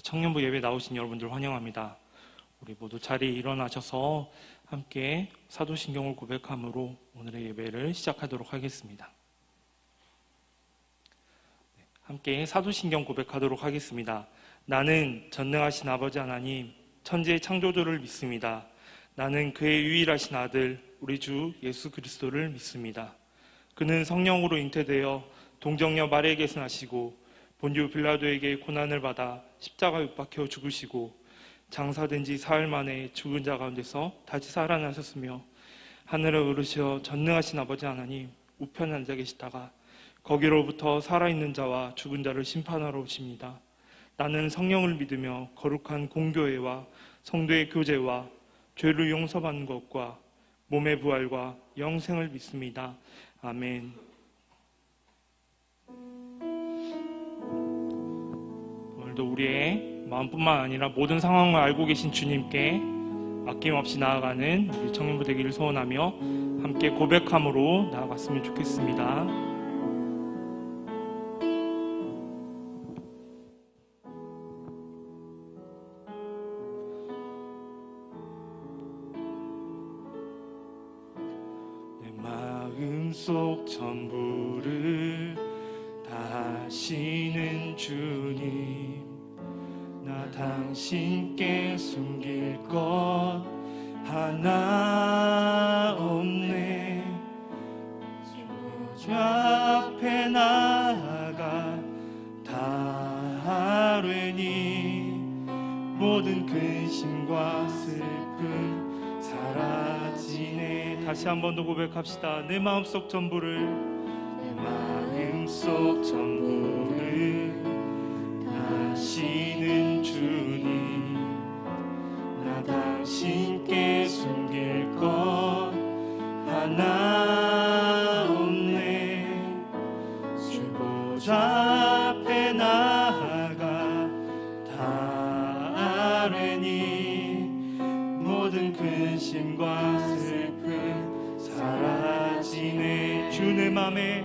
청년부 예배 나오신 여러분들 환영합니다. 우리 모두 자리에 일어나셔서 함께 사도신경을 고백함으로 오늘의 예배를 시작하도록 하겠습니다. 함께 사도신경 고백하도록 하겠습니다. 나는 전능하신 아버지 하나님, 천지의 창조주를 믿습니다. 나는 그의 유일하신 아들, 우리 주 예수 그리스도를 믿습니다. 그는 성령으로 잉태되어 동정녀 마리아에게서 나시고 본디오 빌라도에게 고난을 받아 십자가에 못 박혀 죽으시고 장사된 지 사흘 만에 죽은 자 가운데서 다시 살아나셨으며 하늘에 오르시어 전능하신 아버지 하나님 우편에 앉아 계시다가 거기로부터 살아있는 자와 죽은 자를 심판하러 오십니다. 나는 성령을 믿으며 거룩한 공교회와 성도의 교제와 죄를 용서받는 것과 몸의 부활과 영생을 믿습니다. 아멘. 오늘도 우리의 마음뿐만 아니라 모든 상황을 알고 계신 주님께 아낌없이 나아가는 우리 청년부 되기를 소원하며 함께 고백함으로 나아갔으면 좋겠습니다. 내 마음속 전부를 다하시는 주님, 나 당신께 숨길 것 하나 없네. 주 앞에 나아가 다하려니 모든 근심과 슬픔 사라지네. 다시 한 번 더 고백합시다. 내 마음속 전부를, 내 마음속 전부를 다하시는 주님, 나 당신께 숨길 것 하나 없네. 주 보좌 앞에 나아가 다하려니 모든 근심과 슬픔 사라지네. 주 내 맘에,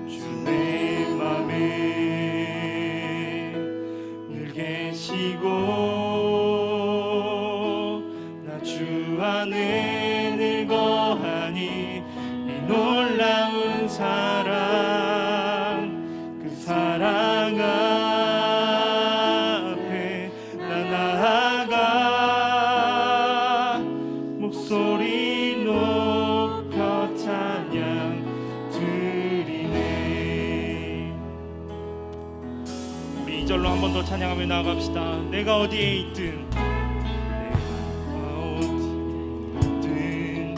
주 내 맘에 계시고 나 주 안에 늘 거하니 이 놀라운 사랑, 그 사랑 앞에 나 나아가 목소리 높여 찬양 드리네. 우리 2절로 한 번 더 찬양하며 나아갑시다. 내가 어디에 있든, 내가 어디에 있든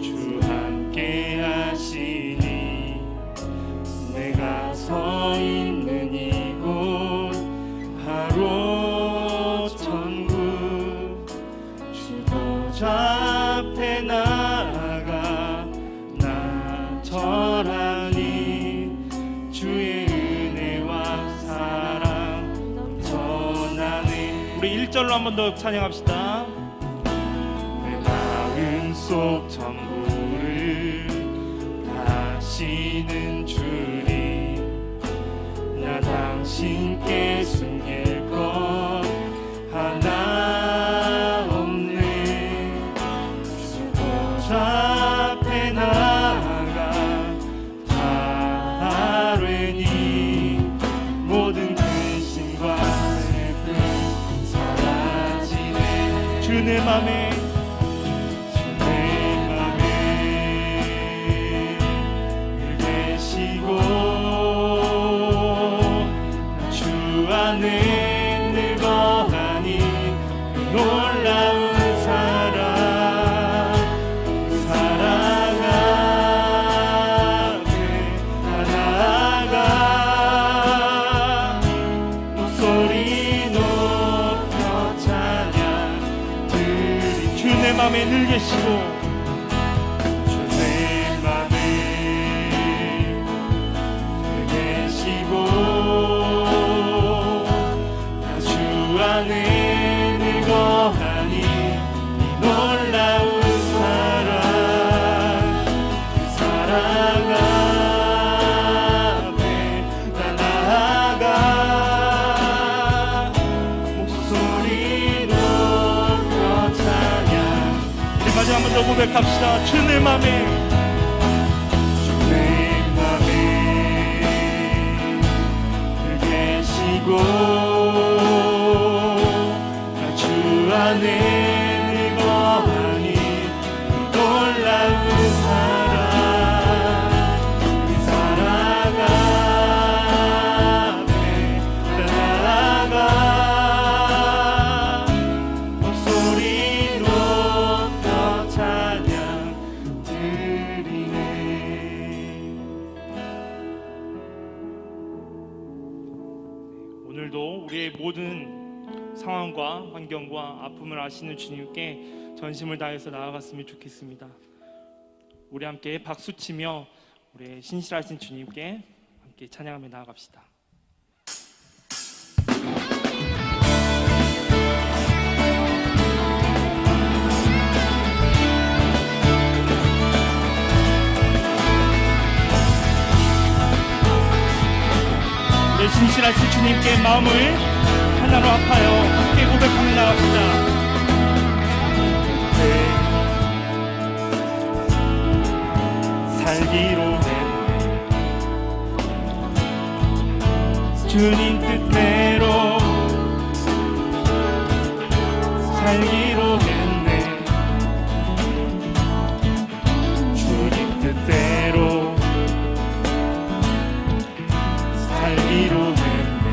주 함께 하시니 내가 서 있는 이곳 바로 천국. 주 보좌 앞에 나아가 나 절하니 주의 우리 1절로 한 번 더 찬양합시다. 내 마음속 전부를 다하시는 주님, 나 당신께 숨길 것 하나 없네. 주 보좌 앞에 나아가 다하려니 모든 근심과 주 내 맘에, 주 내 맘에 늘 계시고 주 안에 늘 거하니 그 놀라운 사랑, 그 사랑 앞에 나 나아가 목소리 높여 찬양. 주 내 맘에 늘 계시고, 주 내 맘에 늘 계시고 나 주 안에 늘 거하니 이 놀라운 사랑, 그 사랑 앞에 나 나아가 다시 한 번 더 고백합시다. 주 내 맘에 그 계시고 주 안에 늘 거하니 놀라운 사랑 그 사랑 앞에 나아가 목소리 높여 찬양 드리네. 오늘도 우리의 모든 상황과 환경과 아픔을 아시는 주님께 전심을 다해서 나아갔으면 좋겠습니다. 우리 함께 박수치며 우리의 신실하신 주님께 함께 찬양하며 나아갑시다. 우리 신실하신 주님께 마음을 하나로 합하여 함께 고백하며 나갑시다. 살기로 했네 주님 뜻대로 살기로 했네 주님 뜻대로 살기로 했네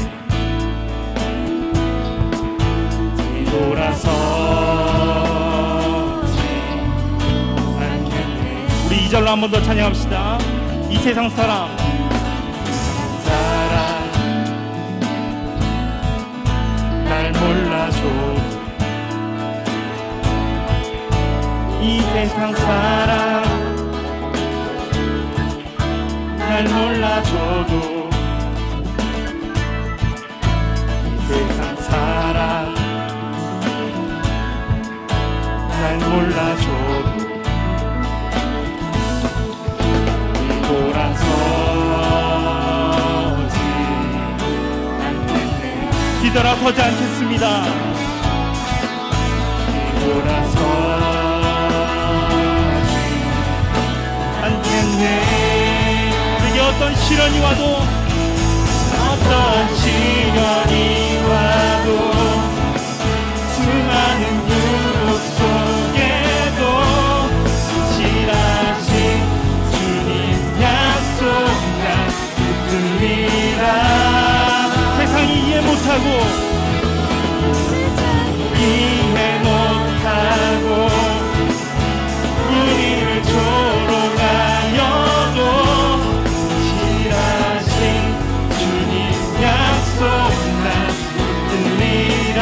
돌아서지 않겠네. 우리 2절로 한 번 더 찬양합시다. 이 세상 사람 날 몰라줘 이 세상 사람 날 몰라줘도 이 세상 사람 날 몰라줘도 돌아서지 않겠네. 뒤돌아서지 않겠습니다. 뒤돌아서지 않겠네. 내게 어떤 시련이 와도 어떤 시련이 와도 수많은 유혹 속에도 신실하신 주님 약속 난 붙들리라. 세상이 이해 못하고 우리를 조롱하여도 신실하신 주님 약속 난 붙들리라.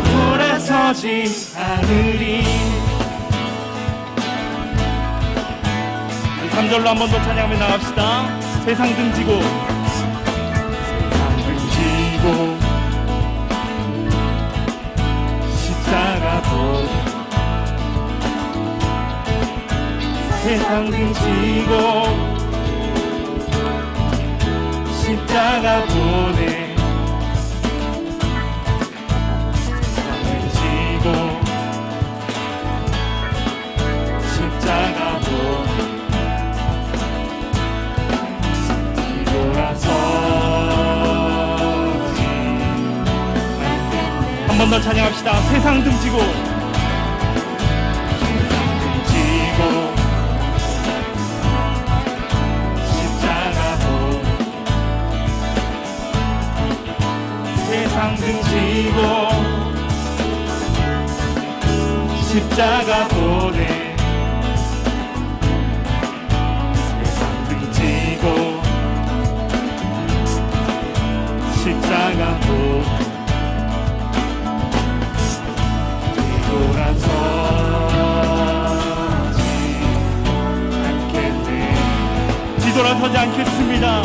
돌아서지 않으리. 3절로 한 번 더 찬양하며 나갑시다. 세상 등지고 십자가 보내 세상 등지고 십자가 보내 세상 등지고 십자가 보내 뒤돌아서지 한 번 더 찬양합시다. 세상 등지고 십자가 보내 세상 등지고 십자가 보내 세상 등지고 십자가 보내 뒤돌아서지 않겠습니다.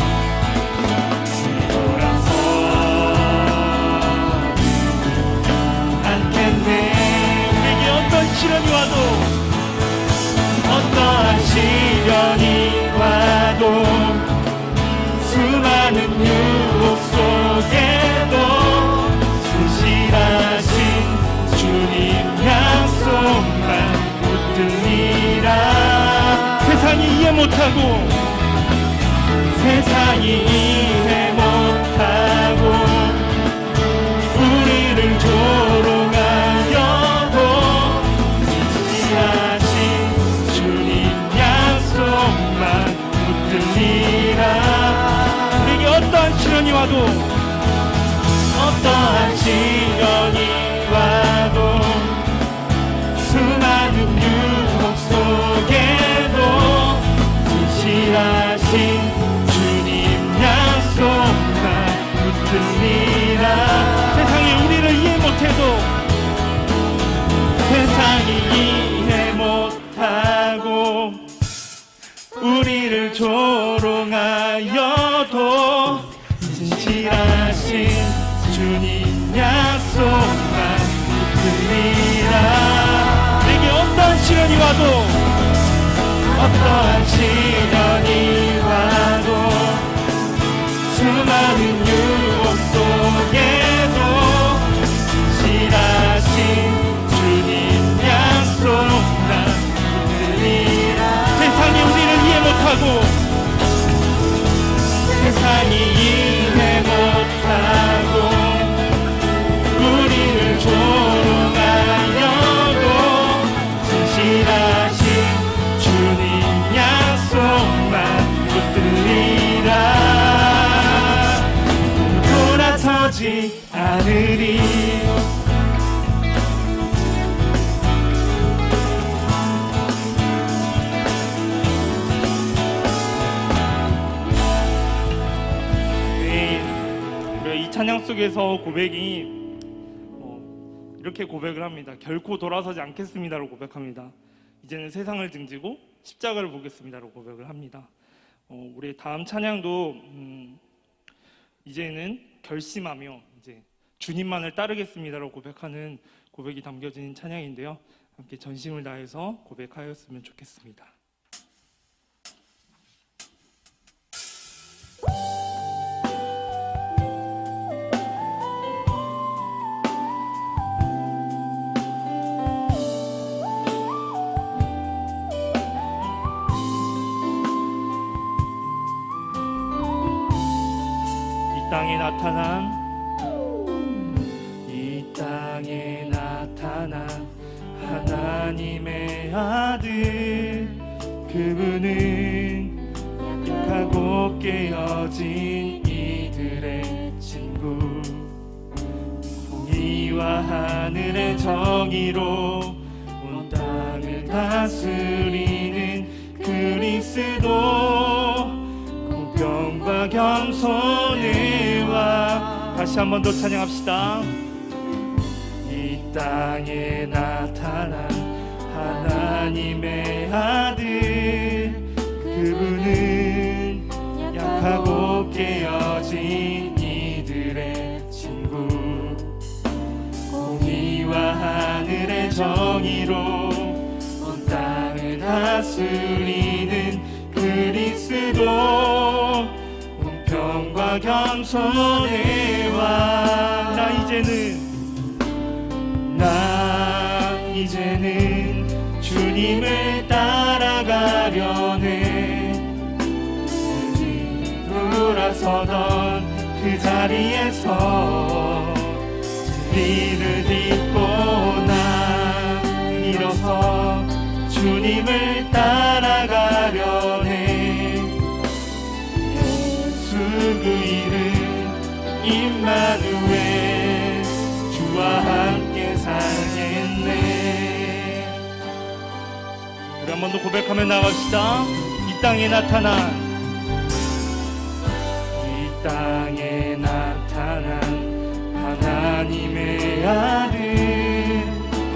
뒤돌아서지 않겠네. 우리에게 어떤 시련이 와도 어떠한 시련이 와도 수많은 유혹 속에도 신실하신 주님 약속 못하고 세상이 이해 못하고 우리를 조롱하여도 진실하신 주님 약속만 붙들리라. 우리에게 어떠한 시련이 와도 어떠한 시련이 와도 수많은 유혹 속에도 진실하신 주님 약속만 붙들리라. 세상이 우리를 이해 못해도 세상이 이해 못하고 우리를 조롱하여도 진실하신 주님 약속만 붙들리라. 내게 어떠한 시련이 와도 어떠한 시련이 와도 수많은 유혹 속에도 진실하신 주님 약속만 붙들리라. 세상이 우리를 이해 못하고 세상이 이해 못하고 우리를 조롱하여도 진실하신 주님 약속만 붙들리라. 돌아서지 않으리. 이 찬양 속에서 고백이 이렇게 고백을 합니다. 결코 돌아서지 않겠습니다로 고백합니다. 이제는 세상을 등지고 십자가를 보겠습니다로 고백을 합니다. 우리 다음 찬양도 이제는 결심하며 이제 주님만을 따르겠습니다로 고백하는 고백이 담겨진 찬양인데요. 함께 전심을 다해서 고백하였으면 좋겠습니다. 이 땅에 나타난 하나님의 아들, 그분은 약하고 깨어진 이들의 친구, 공의와 하늘의 정의로 온 땅을 다스리는 그리스도, 공평과 겸손의 왕. 다시 한 번 더 찬양합시다. 이 땅에 나타난 하나님의 아들, 그분은 약하고 깨어진 이들의 친구, 공의와 하늘의 정의로 온 땅을 다스리는 그리스도, 공평과 겸손의 왕. 나 이제는 주님을 따라가려네. 돌아서던 그 자리에서 진리를 딛고 나 일어서 주님을 따라가려네. 예수 그 이름 임마누엘, 주와 함께 살겠네. 우리 한 번 더 고백하며 나갑시다. 이 땅에 나타난 하나님의 아들,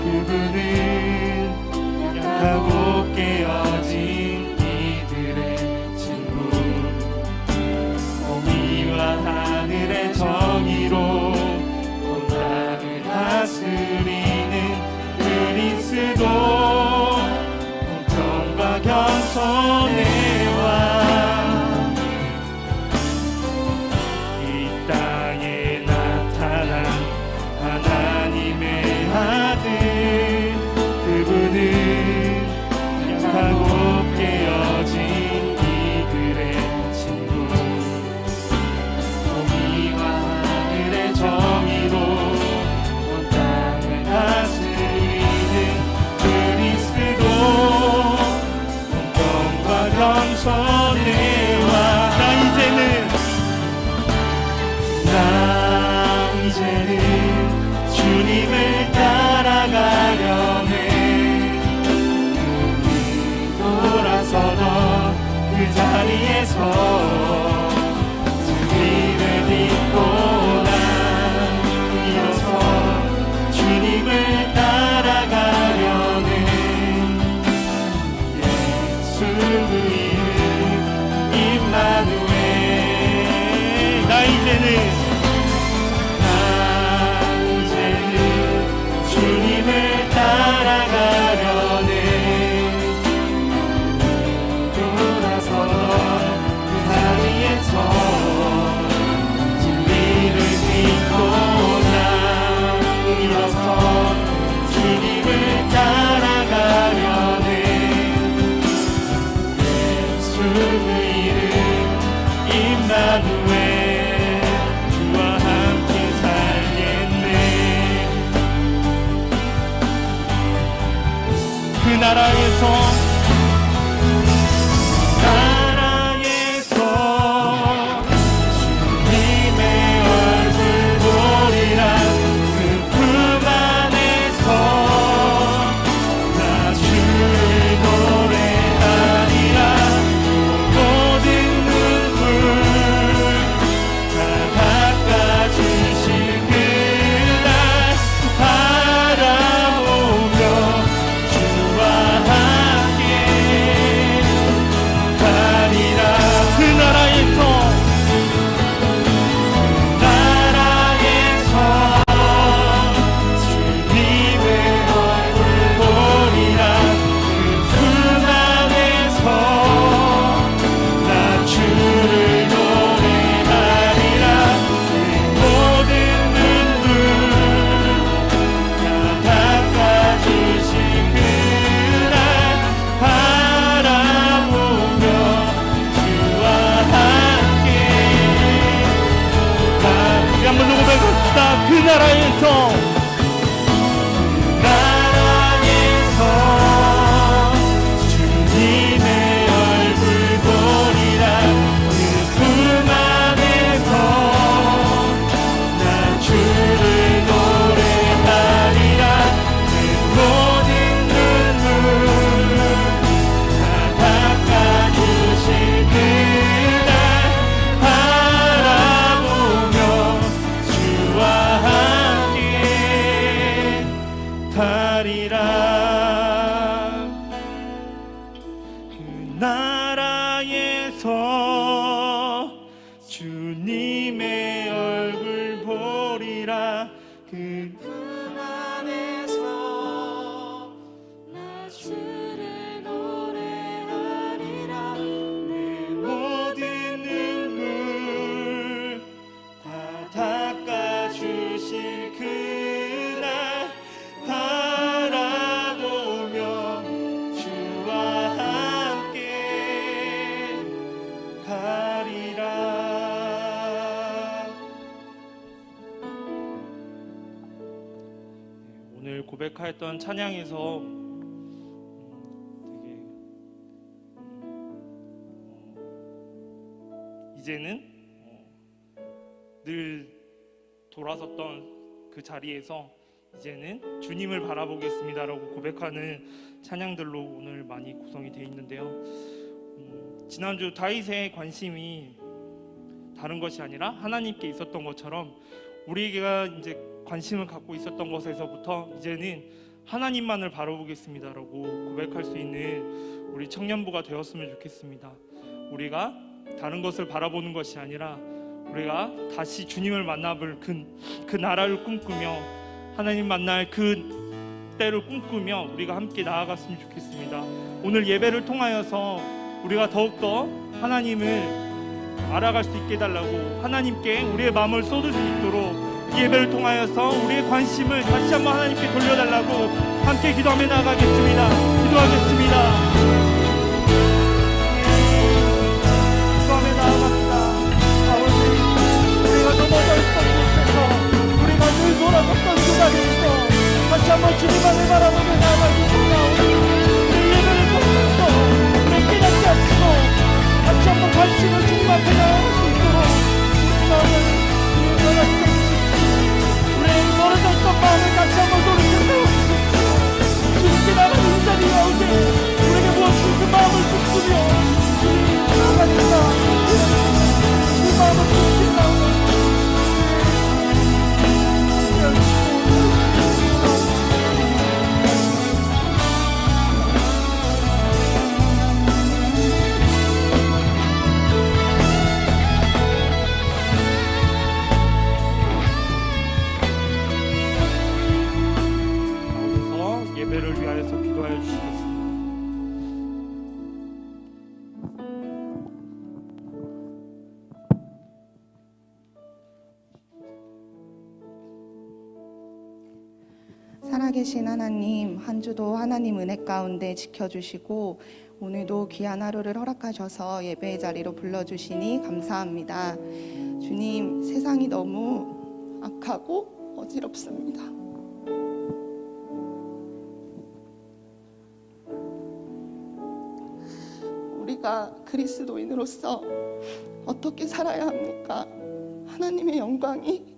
그분은 약하고 깨어진 이들의 친구, 공의와 하늘의 정의로 온 땅을 다스리는 그리스도, 공평과 겸손의 왕. 이 땅에 나타난 하나님의 아들, 그분은 약하고 깨어진 이제는 주님을 따라가려네. 돌아서던 그 자리에서 진리를 딛고 난 일어서 주님을 따라가려네. 예수 그 이름 임마누엘. 나 이제는 주님을 따라가려네. 진리를 믿고 나 일어서 주님을 따라가려네. 예수의 이름 임마누엘, 주와 함께 살겠네. 그 나라에서 그 나라에서 주님의 얼굴 보리라. 그 품 안에서 나 주를 노래하리라. 내 모든 눈물 다 닦아주실 그날 바라보며 주와 하리라. 그 나라에서 주님의 얼굴 보리라. 그 품 안에서 나 주를 노래하리라. 내 모든 눈물 다 닦아주실 그날 바라보며 주와 함께 가리라. 오늘 고백하였던 찬양에서 되게 이제는 늘 돌아섰던 그 자리에서 이제는 주님을 바라보겠습니다라고 고백하는 찬양들로 오늘 많이 구성이 되어 있는데요. 지난주 다윗의 관심이 다른 것이 아니라 하나님께 있었던 것처럼 우리가 이제 관심을 갖고 있었던 것에서부터 이제는 하나님만을 바라보겠습니다라고 고백할 수 있는 우리 청년부가 되었으면 좋겠습니다. 우리가 다른 것을 바라보는 것이 아니라 우리가 다시 주님을 만나볼 그 나라를 꿈꾸며 하나님 만날 그 때를 꿈꾸며 우리가 함께 나아갔으면 좋겠습니다. 오늘 예배를 통하여서 우리가 더욱더 하나님을 알아갈 수 있게 해달라고, 하나님께 우리의 마음을 쏟을 수 있도록 이 예배를 통하여서 우리의 관심을 다시 한번 하나님께 돌려달라고 함께 기도하며 나아가겠습니다. 기도하겠습니다. 기도하며 나아갑니다. 아버지, 우리가 넘어져 있던 곳에서, 우리가 늘 돌아섰던 그 자리에서 다시 한번 주님 안을 바라보며 나아가겠습니다. 우리 예배를 통해서 우리 깨닫지 않고 다시 한번 관심을 주님 앞에 나아갈 수 있도록 우리 마음을 인도하시옵소서. 살아계신 하나님, 한 주도 하나님 은혜 가운데 지켜주시고 오늘도 귀한 하루를 허락하셔서 예배의 자리로 불러주시니 감사합니다. 주님, 세상이 너무 악하고 어지럽습니다. 우리가 그리스도인으로서 어떻게 살아야 합니까? 하나님의 영광이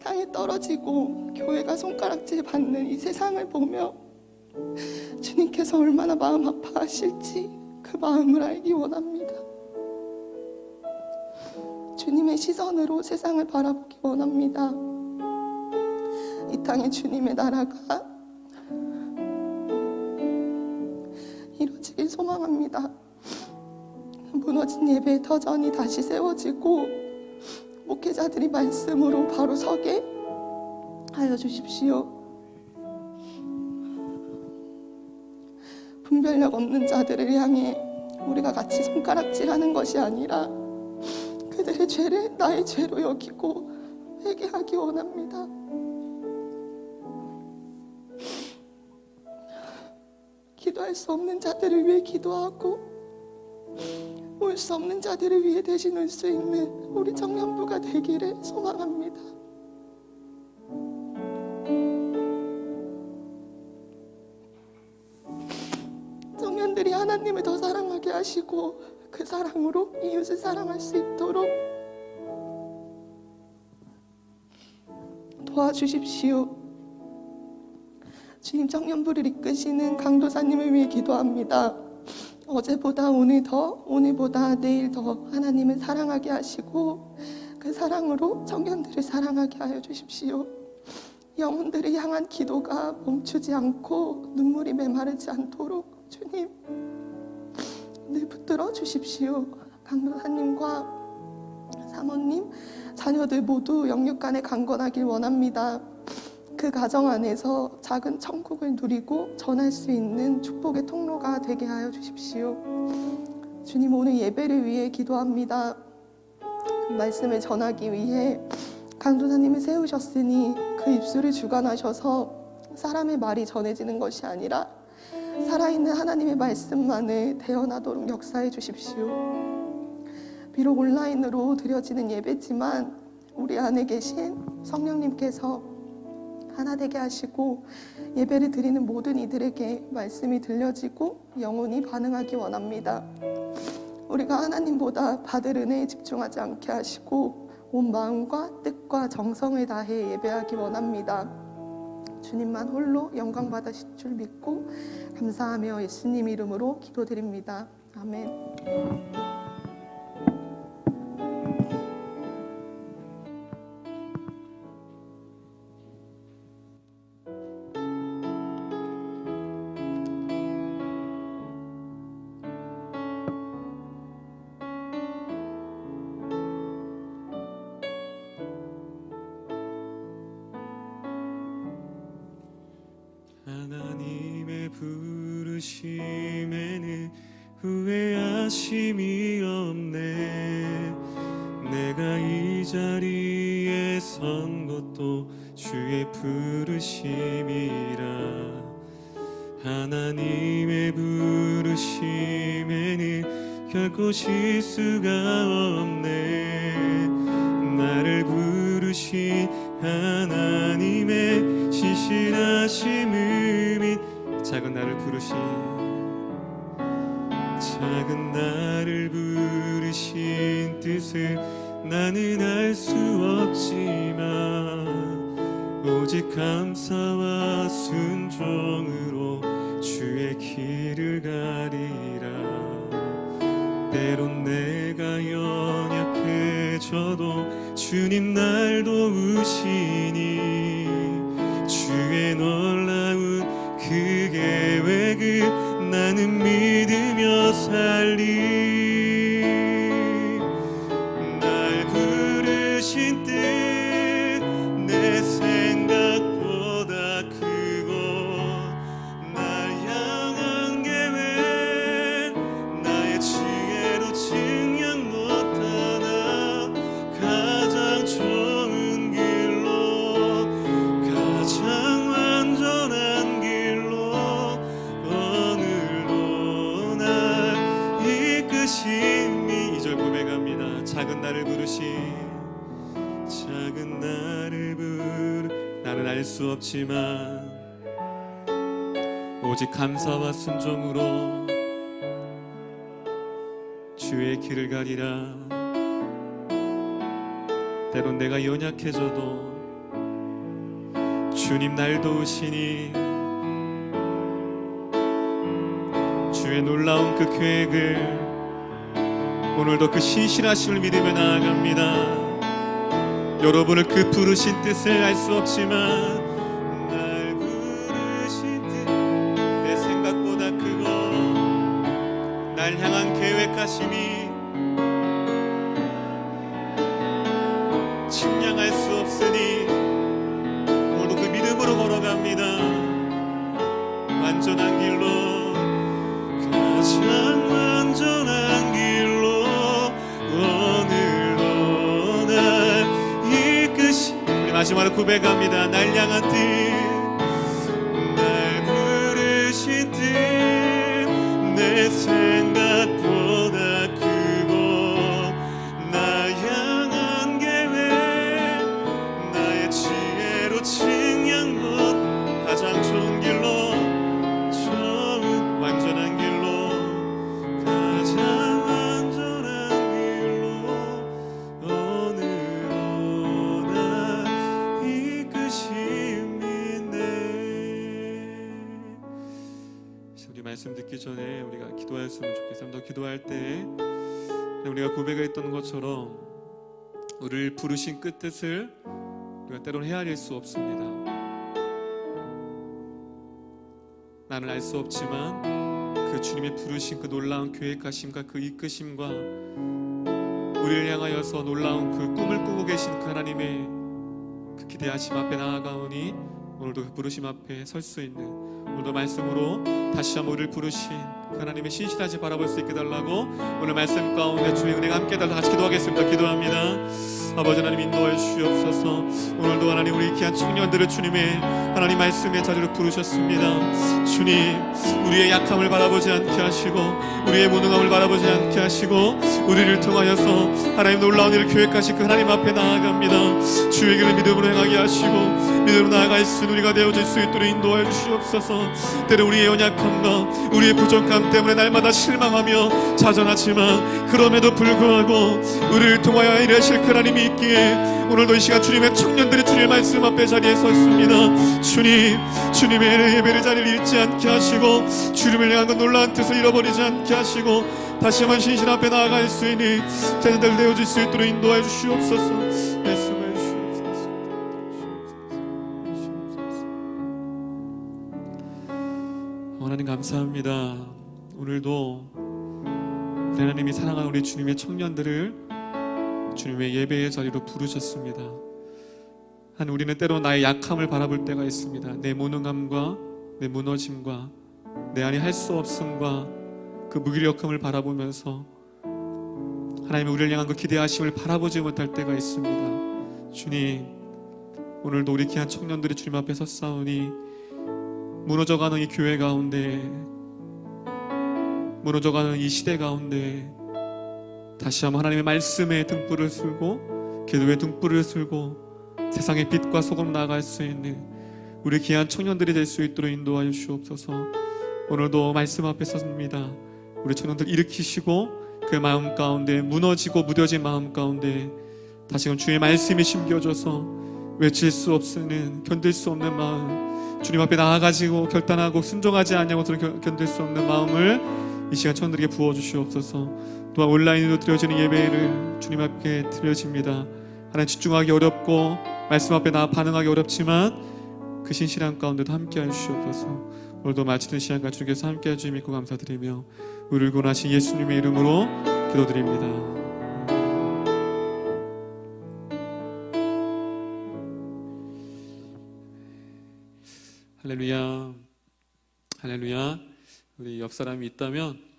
땅에 떨어지고 교회가 손가락질 받는 이 세상을 보며 주님께서 얼마나 마음 아파하실지 그 마음을 알기 원합니다. 주님의 시선으로 세상을 바라보기 원합니다. 이 땅에 주님의 나라가 이루어지길 소망합니다. 무너진 예배의 터전이 다시 세워지고 목회자들이 말씀으로 바로 서게 하여 주십시오. 분별력 없는 자들을 향해 우리가 같이 손가락질하는 것이 아니라 그들의 죄를 나의 죄로 여기고 회개하기 원합니다. 기도할 수 없는 자들을 위해 기도하고 올 수 없는 자들을 위해 대신 올 수 있는 우리 청년부가 되기를 소망합니다. 청년들이 하나님을 더 사랑하게 하시고 그 사랑으로 이웃을 사랑할 수 있도록 도와주십시오. 주님, 청년부를 이끄시는 강도사님을 위해 기도합니다. 어제보다 오늘 더, 오늘보다 내일 더 하나님을 사랑하게 하시고 그 사랑으로 청년들을 사랑하게 하여 주십시오. 영혼들을 향한 기도가 멈추지 않고 눈물이 메마르지 않도록 주님 늘 붙들어 주십시오. 강도사님과 사모님, 자녀들 모두 영육간에 강건하길 원합니다. 그 가정 안에서 작은 천국을 누리고 전할 수 있는 축복의 통로가 되게 하여 주십시오. 주님, 오늘 예배를 위해 기도합니다. 말씀을 전하기 위해 강도사님을 세우셨으니 그 입술을 주관하셔서 사람의 말이 전해지는 것이 아니라 살아있는 하나님의 말씀만을 대언하도록 역사해 주십시오. 비록 온라인으로 드려지는 예배지만 우리 안에 계신 성령님께서 하나 되게 하시고 예배를 드리는 모든 이들에게 말씀이 들려지고 영혼이 반응하기 원합니다. 우리가 하나님보다 받을 은혜에 집중하지 않게 하시고 온 마음과 뜻과 정성을 다해 예배하기 원합니다. 주님만 홀로 영광 받으실 줄 믿고 감사하며 예수님 이름으로 기도드립니다. 아멘. 하나님의 부르심에는 후회하심이 없네. 내가 이 자리에 선 것도 주의 부르심이라. 하나님의 부르심에는 결코 실수가 없네. 나를 부르신 하나님의 신실하심을 작은 나를 부르신 뜻을 나는 알 수 없지만 오직 감사와 순종으로 주의 길을 가리라. 때론 내가 연약해져도 주님 날 도우시니 주의 놀라운 그 계획을 나는 믿으며 살리. 날 부르신 뜻 내 생각보다 크고 날 향한 계획 나의 지혜로 증량 못하나 가장 좋은 이끄심이 2절 고백합니다. 작은 나를 부르신 작은 나를 나는 알 수 없지만 오직 감사와 순종으로 주의 길을 가리라. 때론 내가 연약해져도 주님 날 도우시니 주의 놀라운 그 계획을 오늘도 그 신실하심을 믿으며 나아갑니다. 여러분을 그 부르신 뜻을 알 수 없지만 날 부르신 뜻 내 생각보다 크고 날 향한 계획하심이 측량할 수 없으니 오늘도 그 믿음으로 걸어갑니다. 완전한 길로 가장 완전한 길로 오늘도 날 이끄시. 우리 마지막으로 고백합니다. 날 향한 뜻 날 부르신 뜻 내 생각보다 크고 나 향한 계획 나의 지혜로 측량 못 가장 좋은 길로 좋은 완전한 길로 가장 완전한 길로 오늘도 날 이끄심이네. 우리 말씀 듣기 전에 우리가 기도했으면 좋겠습니다. 더 기도할 때 우리가 고백을 했던 것처럼 우리를 부르신 끝뜻을 우리가 때로는 헤아릴 수 없습니다. 나는 알 수 없지만 그 주님의 부르신 그 놀라운 계획하심과 그 이끄심과 우리를 향하여서 놀라운 그 꿈을 꾸고 계신 그 하나님의 그 기대하심 앞에 나아가오니 오늘도 그 부르심 앞에 설 수 있는 오늘도 말씀으로 다시 한번 우리를 부르신 그 하나님의 신실하지 바라볼 수 있게 달라고 오늘 말씀 가운데 주의 은혜가 함께 달라 같이 기도하겠습니다. 기도합니다. 아버지 하나님 인도하여 주시옵소서. 오늘도 하나님 우리 귀한 청년들을 주님의 하나님 말씀의 자리로 부르셨습니다. 주님 우리의 약함을 바라보지 않게 하시고 우리의 무능함을 바라보지 않게 하시고 우리를 통하여서 하나님 놀라운 일을 계획하신 그 하나님 앞에 나아갑니다. 주의 길을 믿음으로 행하게 하시고 믿음으로 나아갈 수 있는 우리가 되어질 수 있도록 인도하여 주시옵소서. 때로 우리의 연약함과 우리의 부족함 때문에 날마다 실망하며 자전하지만 그럼에도 불구하고 우리를 통하여 일하실 그 하나님이 있기에 오늘도 이 시간 주님의 청년들이 주님의 말씀 앞에 자리에 섰습니다. 주님 주님의 예배를 자리를 잃지 않게 하시고 주님을 향한 그 놀라운 뜻을 잃어버리지 않게 하시고 다시 한번 신실 앞에 나아갈 수 있는 자녀들 되어질 수 있도록 인도하여 주시옵소서. 말씀해 주시옵소서. 하나님 감사합니다. 오늘도 우리 하나님이 사랑하는 우리 주님의 청년들을 주님의 예배의 자리로 부르셨습니다. 한 우리는 때로 나의 약함을 바라볼 때가 있습니다. 내 무능함과 내 무너짐과 내 안에 할 수 없음과 그 무기력함을 바라보면서 하나님의 우리를 향한 그 기대하심을 바라보지 못할 때가 있습니다. 주님 오늘도 우리 귀한 청년들이 주님 앞에 섰사오니 무너져가는 이 교회 가운데 무너져가는 이 시대 가운데 다시 한번 하나님의 말씀에 등불을 들고 기도에 등불을 들고 세상의 빛과 소금 나아갈 수 있는 우리 귀한 청년들이 될 수 있도록 인도하여 주옵소서. 오늘도 말씀 앞에 섰습니다. 우리 청년들 일으키시고 그 마음 가운데 무너지고 무뎌진 마음 가운데 다시금 주의 말씀이 심겨져서 외칠 수 없는 견딜 수 없는 마음 주님 앞에 나아가지고 결단하고 순종하지 않냐고 견딜 수 없는 마음을 이 시간 청년들에게 부어주시옵소서. 또한 온라인으로 드려지는 예배를 주님 앞에 드려집니다. 하나님 집중하기 어렵고 말씀 앞에 나 반응하기 어렵지만 그 신실한 가운데도 함께해 주시옵소서. 오늘도 마치는 시간까지 주님께서 함께해 주님 믿고 감사드리며 우리를 구원하신 예수님의 이름으로 기도드립니다. 할렐루야 할렐루야. 우리 옆 사람이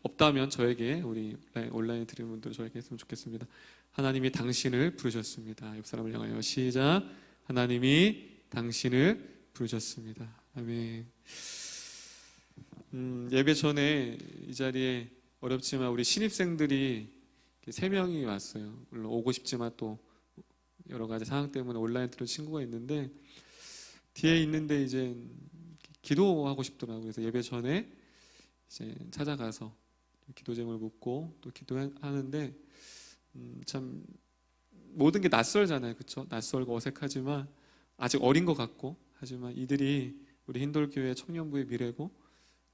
없다면 저에게 우리 온라인 드리는 분들 저에게 했으면 좋겠습니다. 하나님이 당신을 부르셨습니다. 옆 사람을 향하여 시작. 하나님이 당신을 부르셨습니다. 아멘. 예배 전에 이 자리에 어렵지만 우리 신입생들이 3명이 왔어요. 물론 오고 싶지만 또 여러 가지 상황 때문에 온라인 들은 친구가 있는데 뒤에 있는데 이제 기도하고 싶더라고요. 그래서 예배 전에 이제 찾아가서 기도 제목을 묻고 또 기도하는데 참 모든 게 낯설잖아요. 그렇죠? 낯설고 어색하지만 아직 어린 것 같고 하지만 이들이 우리 힌돌교회 청년부의 미래고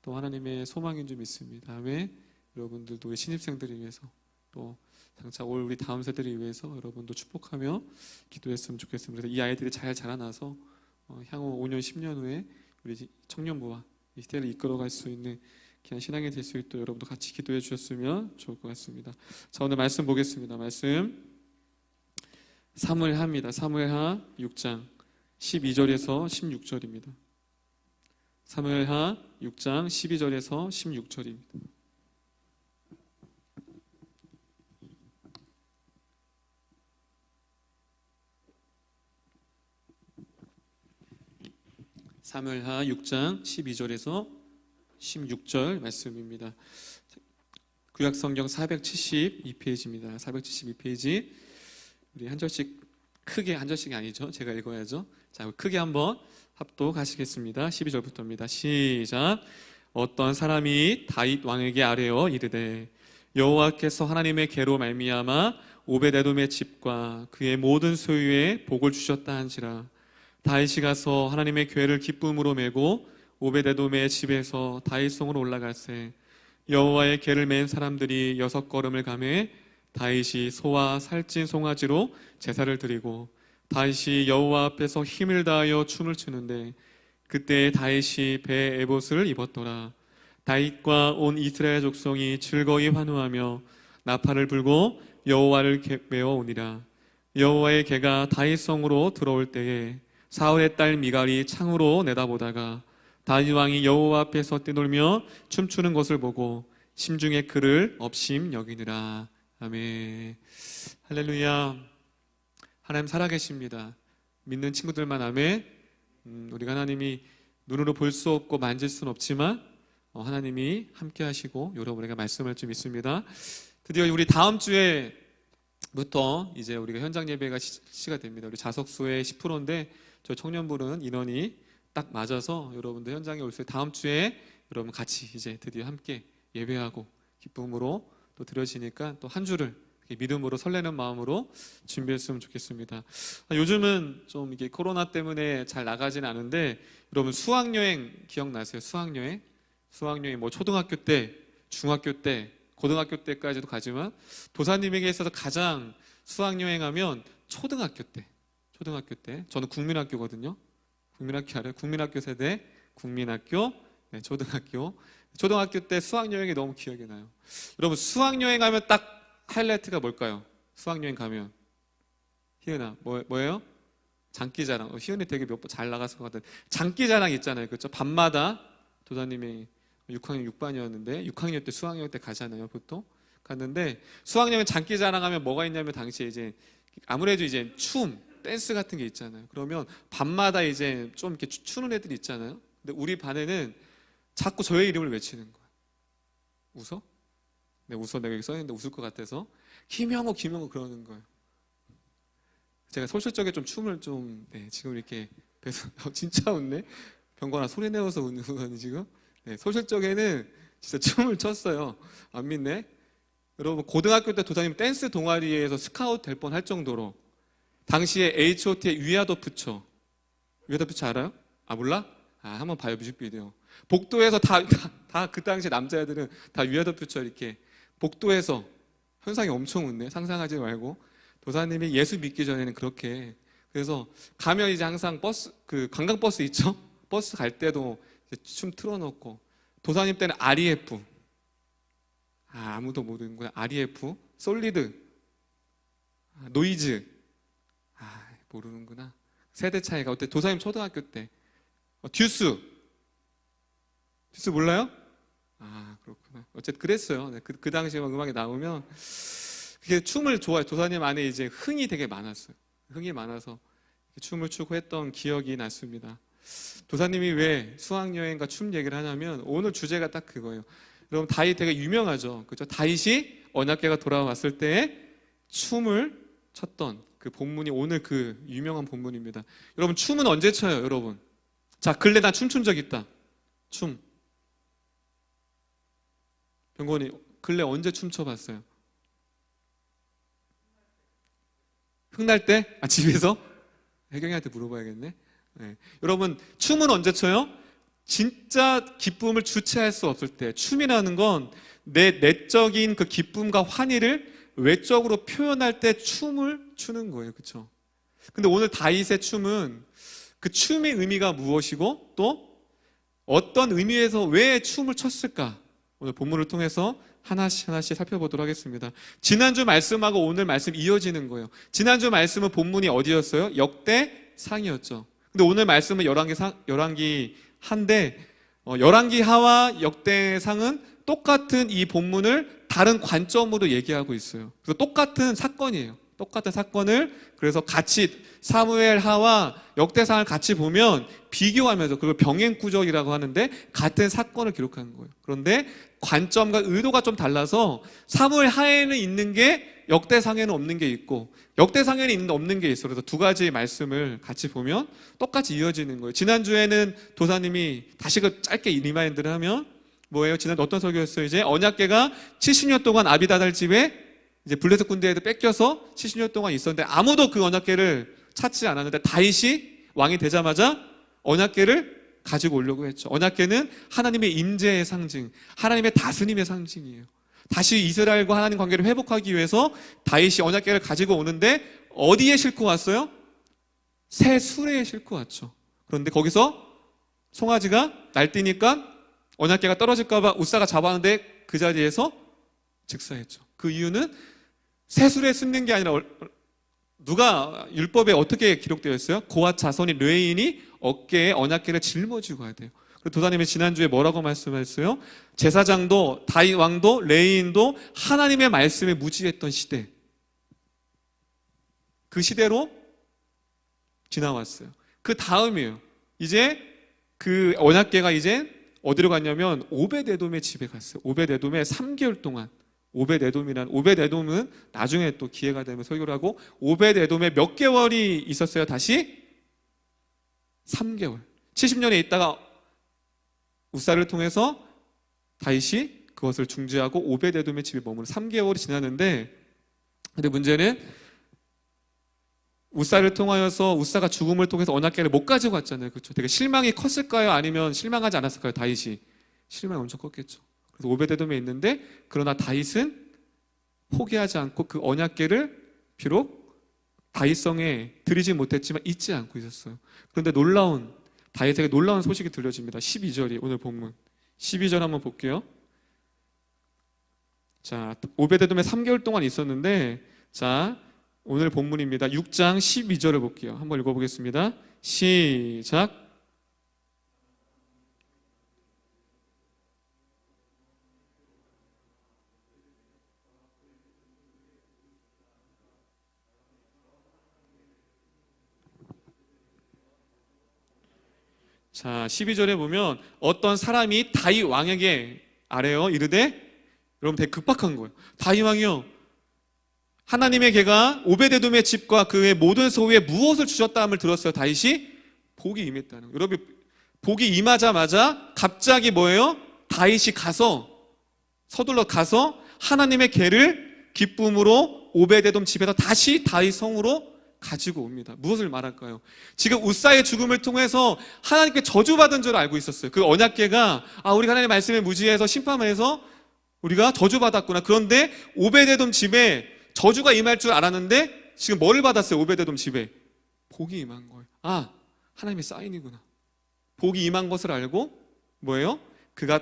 또 하나님의 소망인 줄 믿습니다. 다음에 여러분들도 우리 신입생들을 위해서 또 장차 올 우리 다음 세대를 위해서 여러분도 축복하며 기도했으면 좋겠습니다. 그래서 이 아이들이 잘 자라나서 향후 5년, 10년 후에 우리 청년부와 이 시대를 이끌어갈 수 있는 귀한 신앙이 될 수 있도록 여러분도 같이 기도해 주셨으면 좋을 것 같습니다. 자, 오늘 말씀 보겠습니다. 말씀 사무엘하입니다. 사무엘하 6장 12절에서 16절입니다. 사무엘하 6장 12절에서 16절입니다. 사무엘하 6장 12절에서 16절 말씀입니다. 구약성경 472페이지입니다. 472페이지. 우리 한 절씩 크게, 한 절씩이 아니죠. 제가 읽어야죠. 자, 크게 한번 합독하시겠습니다. 12절부터입니다. 시작. 어떤 사람이 다윗 왕에게 아뢰어 이르되 여호와께서 하나님의 계로 말미암아 오베데돔의 집과 그의 모든 소유에 복을 주셨다 한지라. 다윗이 가서 하나님의 궤를 기쁨으로 메고 오베데돔의 집에서 다윗성으로 올라갈새 여호와의 궤를 맨 사람들이 6걸음을 가매 다윗이 소와 살찐 송아지로 제사를 드리고 다윗이 여호와 앞에서 힘을 다하여 춤을 추는데 그때 다윗이 배 에봇을 입었더라. 다윗과 온 이스라엘 족속이 즐거이 환호하며 나팔을 불고 여호와를 메어 오니라. 여호와의 궤가 다윗성으로 들어올 때에 사울의 딸 미갈이 창으로 내다보다가 다윗 왕이 여호와 앞에서 뛰놀며 춤추는 것을 보고 심중에 그를 업심 여기느라. 아멘. 할렐루야. 하나님 살아계십니다. 믿는 친구들만 아멘. 우리가 하나님이 눈으로 볼 수 없고 만질 수는 없지만 하나님이 함께 하시고 여러분에게 말씀할 줄 믿습니다. 드디어 우리 다음 주에부터 이제 우리가 현장 예배가 시가 됩니다. 우리 자석수의 10%인데 저희 청년부는 인원이 딱 맞아서 여러분들 현장에 올 수 다음 주에 여러분 같이 이제 드디어 함께 예배하고 기쁨으로 또 드려지니까 또 한 주를 믿음으로 설레는 마음으로 준비했으면 좋겠습니다. 요즘은 좀 이게 코로나 때문에 잘 나가지는 않은데 여러분 수학여행 기억나세요? 수학여행 뭐 초등학교 때, 중학교 때, 고등학교 때까지도 가지만 도사님에게 있어서 가장 수학여행하면 초등학교 때. 저는 국민학교거든요. 국민학교 알아요? 국민학교 세대, 국민학교, 네, 초등학교 때 수학여행이 너무 기억이 나요. 여러분 수학여행 하면 딱 하이라이트가 뭘까요? 수학여행 가면 희은아 뭐예요? 장기자랑. 희은이 되게 몇 번 잘 나갔을 것 같은데 장기자랑 있잖아요. 그렇죠? 밤마다 도사님이 6학년 6반이었는데 6학년 때 수학여행 때 가잖아요. 보통 갔는데 수학여행 장기자랑 하면 뭐가 있냐면 당시에 이제 아무래도 이제 춤 댄스 같은 게 있잖아요. 그러면 밤마다 이제 좀 이렇게 추는 애들이 있잖아요. 근데 우리 반에는 자꾸 저의 이름을 외치는 거야. 웃어? 네, 웃어. 내가 여기 써있는데 웃을 것 같아서 김영호 그러는 거예요. 제가 소실적에 좀 춤을 좀 지금 이렇게 배서 진짜 웃네. 병건아 소리 내어서 웃는 지금. 네, 소실적에는 진짜 춤을 췄어요. 안 믿네. 여러분 고등학교 때 도사님 댄스 동아리에서 스카우트 될 뻔 할 정도로 당시에 H.O.T의 위아더퓨처 알아요? 아 몰라? 아 한번 봐요 뮤직비디오. 복도에서 다 그 당시 남자애들은 다 위아더퓨처 이렇게 복도에서 현상이 엄청 웃네. 상상하지 말고 도사님이 예수 믿기 전에는 그렇게 그래서 가면 이제 항상 버스 그 관광버스 있죠? 버스 갈 때도 춤 틀어놓고 도사님 때는 REF 아무도 모르는 거야. REF 솔리드 노이즈 모르는구나. 세대 차이가 어때? 도사님 초등학교 때 듀스 몰라요? 그렇구나. 어쨌든 그랬어요. 네, 그 당시에 음악이 나오면 그게 춤을 좋아해. 도사님 안에 이제 흥이 되게 많았어요. 흥이 많아서 춤을 추고 했던 기억이 났습니다. 도사님이 왜 수학여행과 춤 얘기를 하냐면 오늘 주제가 딱 그거예요. 여러분 다윗 되게 유명하죠. 그죠? 다윗이 언약궤가 돌아왔을 때 춤을 췄던 그 본문이 오늘 그 유명한 본문입니다. 여러분 춤은 언제 춰요, 여러분? 자, 근래 나 춤춘 적 있다. 춤. 병건이 근래 언제 춤춰봤어요? 흥날 때? 아, 집에서? 혜경이한테 물어봐야겠네. 네. 여러분 춤은 언제 춰요? 진짜 기쁨을 주체할 수 없을 때. 춤이라는 건 내 내적인 그 기쁨과 환희를 외적으로 표현할 때 춤을 추는 거예요. 그렇죠? 근데 오늘 다윗의 춤은 그 춤의 의미가 무엇이고 또 어떤 의미에서 왜 춤을 췄을까? 오늘 본문을 통해서 하나씩 살펴보도록 하겠습니다. 지난주 말씀하고 오늘 말씀 이어지는 거예요. 지난주 말씀은 본문이 어디였어요? 역대상이었죠. 근데 오늘 말씀은 열왕기 하인데 열왕기 하와 역대상은 똑같은 이 본문을 다른 관점으로 얘기하고 있어요. 그래서 똑같은 사건이에요. 똑같은 사건을 그래서 같이 사무엘 하와 역대상을 같이 보면 비교하면서 그걸 병행구적이라고 하는데 같은 사건을 기록하는 거예요. 그런데 관점과 의도가 좀 달라서 사무엘 하에는 있는 게 역대상에는 없는 게 있고 역대상에는 있는 없는 게 있어요. 그래서 두 가지 말씀을 같이 보면 똑같이 이어지는 거예요. 지난주에는 도사님이 다시 그 짧게 리마인드를 하면 뭐예요? 지난주 어떤 설교였어요? 이제 언약궤가 70년 동안 아비다달 집에 이제 블레셋 군대에도 뺏겨서 70년 동안 있었는데 아무도 그 언약궤를 찾지 않았는데 다윗이 왕이 되자마자 언약궤를 가지고 오려고 했죠. 언약궤는 하나님의 임재의 상징, 하나님의 다스림의 상징이에요. 다시 이스라엘과 하나님 관계를 회복하기 위해서 다윗이 언약궤를 가지고 오는데 어디에 싣고 왔어요? 새 수레에 싣고 왔죠. 그런데 거기서 송아지가 날뛰니까 언약궤가 떨어질까봐 우사가 잡았는데 그 자리에서 즉사했죠. 그 이유는 새 수레에 싣는 게 아니라 누가 율법에 어떻게 기록되어 있어요? 고앗 자손이 레위인이 어깨에 언약궤를 짊어지고 가야 돼요. 그리고 도사님이 지난주에 뭐라고 말씀하셨어요? 제사장도 다윗 왕도 레위인도 하나님의 말씀에 무지했던 시대, 그 시대로 지나왔어요. 그 다음이에요. 이제 그 언약궤가 이제 어디로 갔냐면 오벳에돔의 집에 갔어요. 오벳에돔에 3개월 동안. 오벳에돔은 나중에 또 기회가 되면 설교를 하고 오벳에돔에 몇 개월이 있었어요? 다시 3개월. 70년에 있다가 우사를 통해서 다윗이 그것을 중지하고 오벳에돔의 집에 머무는 3개월이 지났는데, 근데 문제는 우사를 통하여서 우사가 죽음을 통해서 언약궤를 못 가지고 갔잖아요. 그렇죠? 되게 실망이 컸을까요? 아니면 실망하지 않았을까요? 다윗이 실망이 엄청 컸겠죠. 그래서 오벳에돔에 있는데 그러나 다윗은 포기하지 않고 그 언약궤를 비록 다윗성에 들이지 못했지만 잊지 않고 있었어요. 그런데 다윗에게 놀라운 소식이 들려집니다. 12절이 오늘 본문 12절 한번 볼게요. 자, 오벳에돔에 3개월 동안 있었는데, 자, 오늘 본문입니다. 6장 12절을 볼게요. 한번 읽어보겠습니다. 시작. 자, 12절에 보면 어떤 사람이 다윗 왕에게 아뢰어 이르되, 여러분 되게 급박한 거예요. 다윗 왕이요, 하나님의 궤가 오벳에돔의 집과 그의 모든 소유에 무엇을 주셨다함을 들었어요. 다윗이 복이 임했다는 거예요. 여러분 복이 임하자마자 갑자기 뭐예요? 다윗이 서둘러 가서 하나님의 궤를 기쁨으로 오벳에돔 집에서 다시 다윗 성으로 가지고 옵니다. 무엇을 말할까요? 지금 우사의 죽음을 통해서 하나님께 저주받은 줄 알고 있었어요. 그 언약궤가 우리가 하나님의 말씀에 무지해서 심판해서 우리가 저주받았구나. 그런데 오벳에돔 집에 저주가 임할 줄 알았는데 지금 뭐를 받았어요? 오벳에돔 집에 복이 임한 거예요. 하나님의 사인이구나. 복이 임한 것을 알고 뭐예요? 그가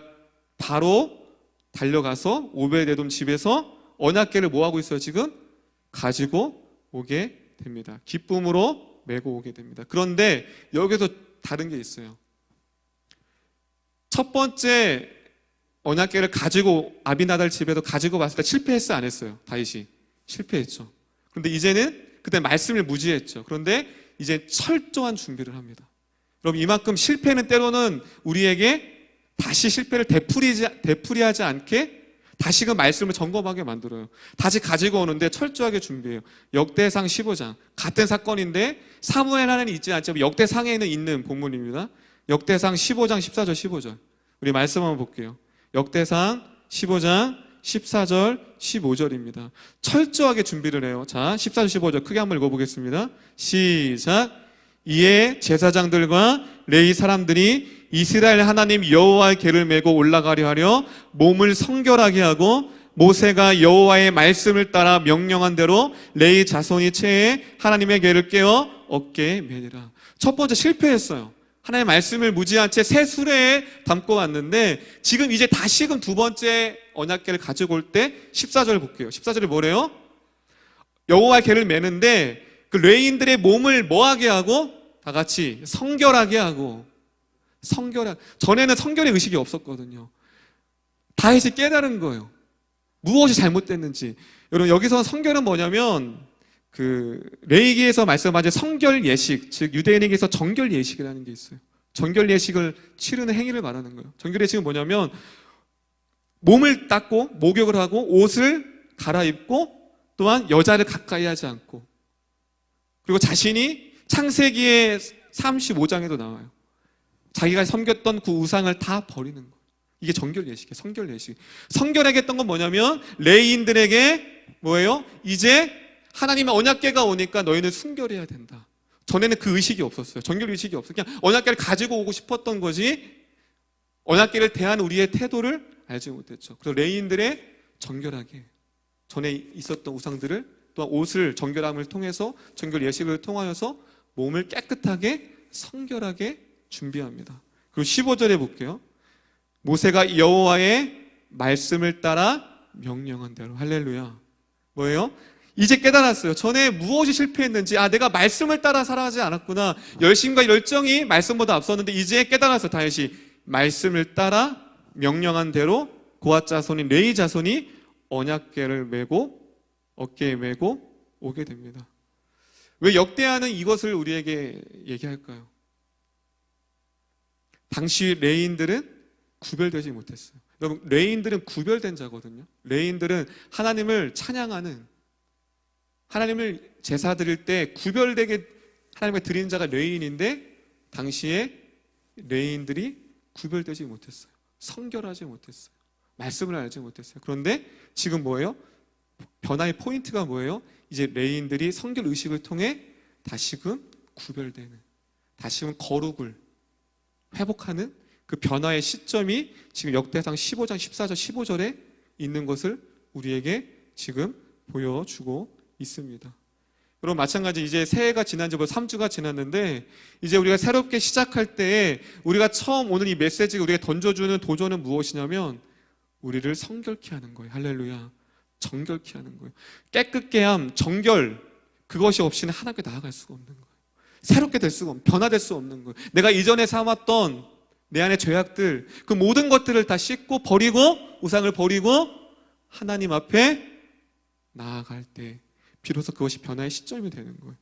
바로 달려가서 오벳에돔 집에서 언약궤를 뭐하고 있어요? 지금 가지고 오게 됩니다. 기쁨으로 메고 오게 됩니다. 그런데 여기서 다른 게 있어요. 첫 번째 언약궤를 가지고 아비나달 집에도 가지고 왔을 때 실패했어요? 안 했어요? 다윗이 실패했죠. 그런데 이제는 그때 말씀을 무지했죠. 그런데 이제 철저한 준비를 합니다. 여러분 이만큼 실패는 때로는 우리에게 다시 실패를 되풀이하지 않게 다시금 말씀을 점검하게 만들어요. 다시 가지고 오는데 철저하게 준비해요. 역대상 15장. 같은 사건인데 사무엘 하나는 있지 않지만 역대상에는 있는 본문입니다. 역대상 15장 14절 15절. 우리 말씀 한번 볼게요. 역대상 15장 14절 15절입니다. 철저하게 준비를 해요. 자, 14절 15절 크게 한번 읽어보겠습니다. 시작. 이에 제사장들과 레위 사람들이 이스라엘 하나님 여호와의 궤를 메고 올라가려 하려 몸을 성결하게 하고 모세가 여호와의 말씀을 따라 명령한 대로 레위 자손이 채에 하나님의 궤를 깨어 어깨에 매니라. 첫 번째 실패했어요. 하나님의 말씀을 무지한 채 새 수레에 담고 왔는데 지금 이제 다시금 두 번째 언약궤를 가지고 올 때 14절 볼게요. 14절에 뭐래요? 여호와의 궤를 매는데 그 레위인들의 몸을 뭐하게 하고 다 같이 성결하게 하고 전에는 성결의 의식이 없었거든요. 다시 깨달은 거예요. 무엇이 잘못됐는지. 여러분 여기서 성결은 뭐냐면 그 레위기에서 말씀하신 성결 예식, 즉 유대인에게서 정결 예식이라는 게 있어요. 정결 예식을 치르는 행위를 말하는 거예요. 정결 예식은 뭐냐면 몸을 닦고 목욕을 하고 옷을 갈아입고 또한 여자를 가까이 하지 않고 그리고 자신이 창세기의 35장에도 나와요. 자기가 섬겼던 그 우상을 다 버리는 거예요. 이게 정결 예식이에요. 성결 예식. 성결하게 했던 건 뭐냐면 레위인들에게 뭐예요? 이제 하나님의 언약궤가 오니까 너희는 순결해야 된다. 전에는 그 의식이 없었어요. 정결 의식이 없었어요. 그냥 언약궤를 가지고 오고 싶었던 거지 언약궤를 대한 우리의 태도를 알지 못했죠. 그래서 레위인들의 정결하게 전에 있었던 우상들을 또한 옷을 정결함을 통해서 정결 예식을 통하여서 몸을 깨끗하게 성결하게 준비합니다. 그리고 15절에 볼게요. 모세가 여호와의 말씀을 따라 명령한 대로. 할렐루야. 뭐예요? 이제 깨달았어요. 전에 무엇이 실패했는지, 내가 말씀을 따라 살아가지 않았구나. 열심과 열정이 말씀보다 앞섰는데 이제 깨달았어요. 다시 말씀을 따라 명령한 대로 고핫 자손인 레위 자손이 언약궤를 메고 어깨에 메고 오게 됩니다. 왜 역대하는 이것을 우리에게 얘기할까요? 당시 레위인들은 구별되지 못했어요. 여러분, 레위인들은 구별된 자거든요. 레위인들은 하나님을 찬양하는, 하나님을 제사 드릴 때 구별되게 하나님께 드리는 자가 레위인인데 당시에 레위인들이 구별되지 못했어요. 성결하지 못했어요. 말씀을 알지 못했어요. 그런데 지금 뭐예요? 변화의 포인트가 뭐예요? 이제 레위인들이 성결 의식을 통해 다시금 구별되는, 다시금 거룩을 회복하는 그 변화의 시점이 지금 역대상 15장 14절 15절에 있는 것을 우리에게 지금 보여주고 있습니다. 여러분 마찬가지 이제 새해가 지난 지 벌써 3주가 지났는데 이제 우리가 새롭게 시작할 때 우리가 처음 오늘 이 메시지가 우리에게 던져주는 도전은 무엇이냐면 우리를 성결케 하는 거예요. 할렐루야. 정결케 하는 거예요. 깨끗게 함, 정결, 그것이 없이는 하나님께 나아갈 수가 없는 거예요. 새롭게 될 수가 없는, 변화될 수 없는 거예요. 내가 이전에 삼았던 내 안의 죄악들, 그 모든 것들을 다 씻고 버리고 우상을 버리고 하나님 앞에 나아갈 때 비로소 그것이 변화의 시점이 되는 거예요.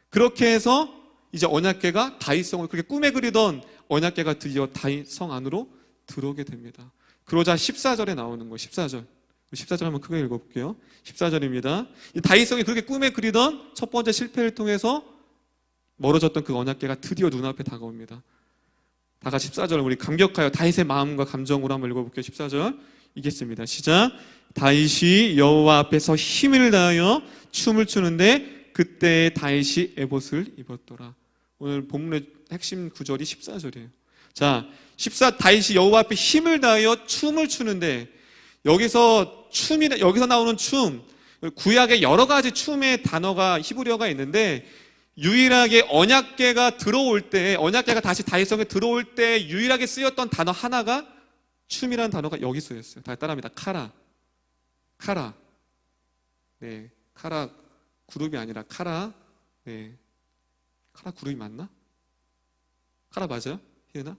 그렇게 해서 이제 언약궤가 다윗성을 그렇게 꿈에 그리던 언약궤가 드디어 다윗성 안으로 들어오게 됩니다. 그러자 14절에 나오는 거예요. 14절 한번 크게 읽어볼게요. 14절입니다. 다윗성이 그렇게 꿈에 그리던 첫 번째 실패를 통해서 멀어졌던 그 언약궤가 드디어 눈앞에 다가옵니다. 다 같이 14절을 우리 감격하여 다윗의 마음과 감정으로 한번 읽어볼게요. 14절 읽겠습니다. 시작. 다윗이 여호와 앞에서 힘을 다하여 춤을 추는데 그때 다윗이 에봇을 입었더라. 오늘 본문의 핵심 구절이 14절이에요. 자, 다윗이 여호와 앞에 힘을 다하여 춤을 추는데 여기서 나오는 춤, 구약에 여러 가지 춤의 단어가 히브리어가 있는데 유일하게 언약궤가 들어올 때, 언약궤가 다시 다윗성에 들어올 때 유일하게 쓰였던 단어 하나가 춤이라는 단어가 여기 쓰였어요. 다 따라합니다. 카라. 네, 카라 그룹이 아니라 카라. 네, 카라 그룹이 맞나? 카라 맞아요? 희은아?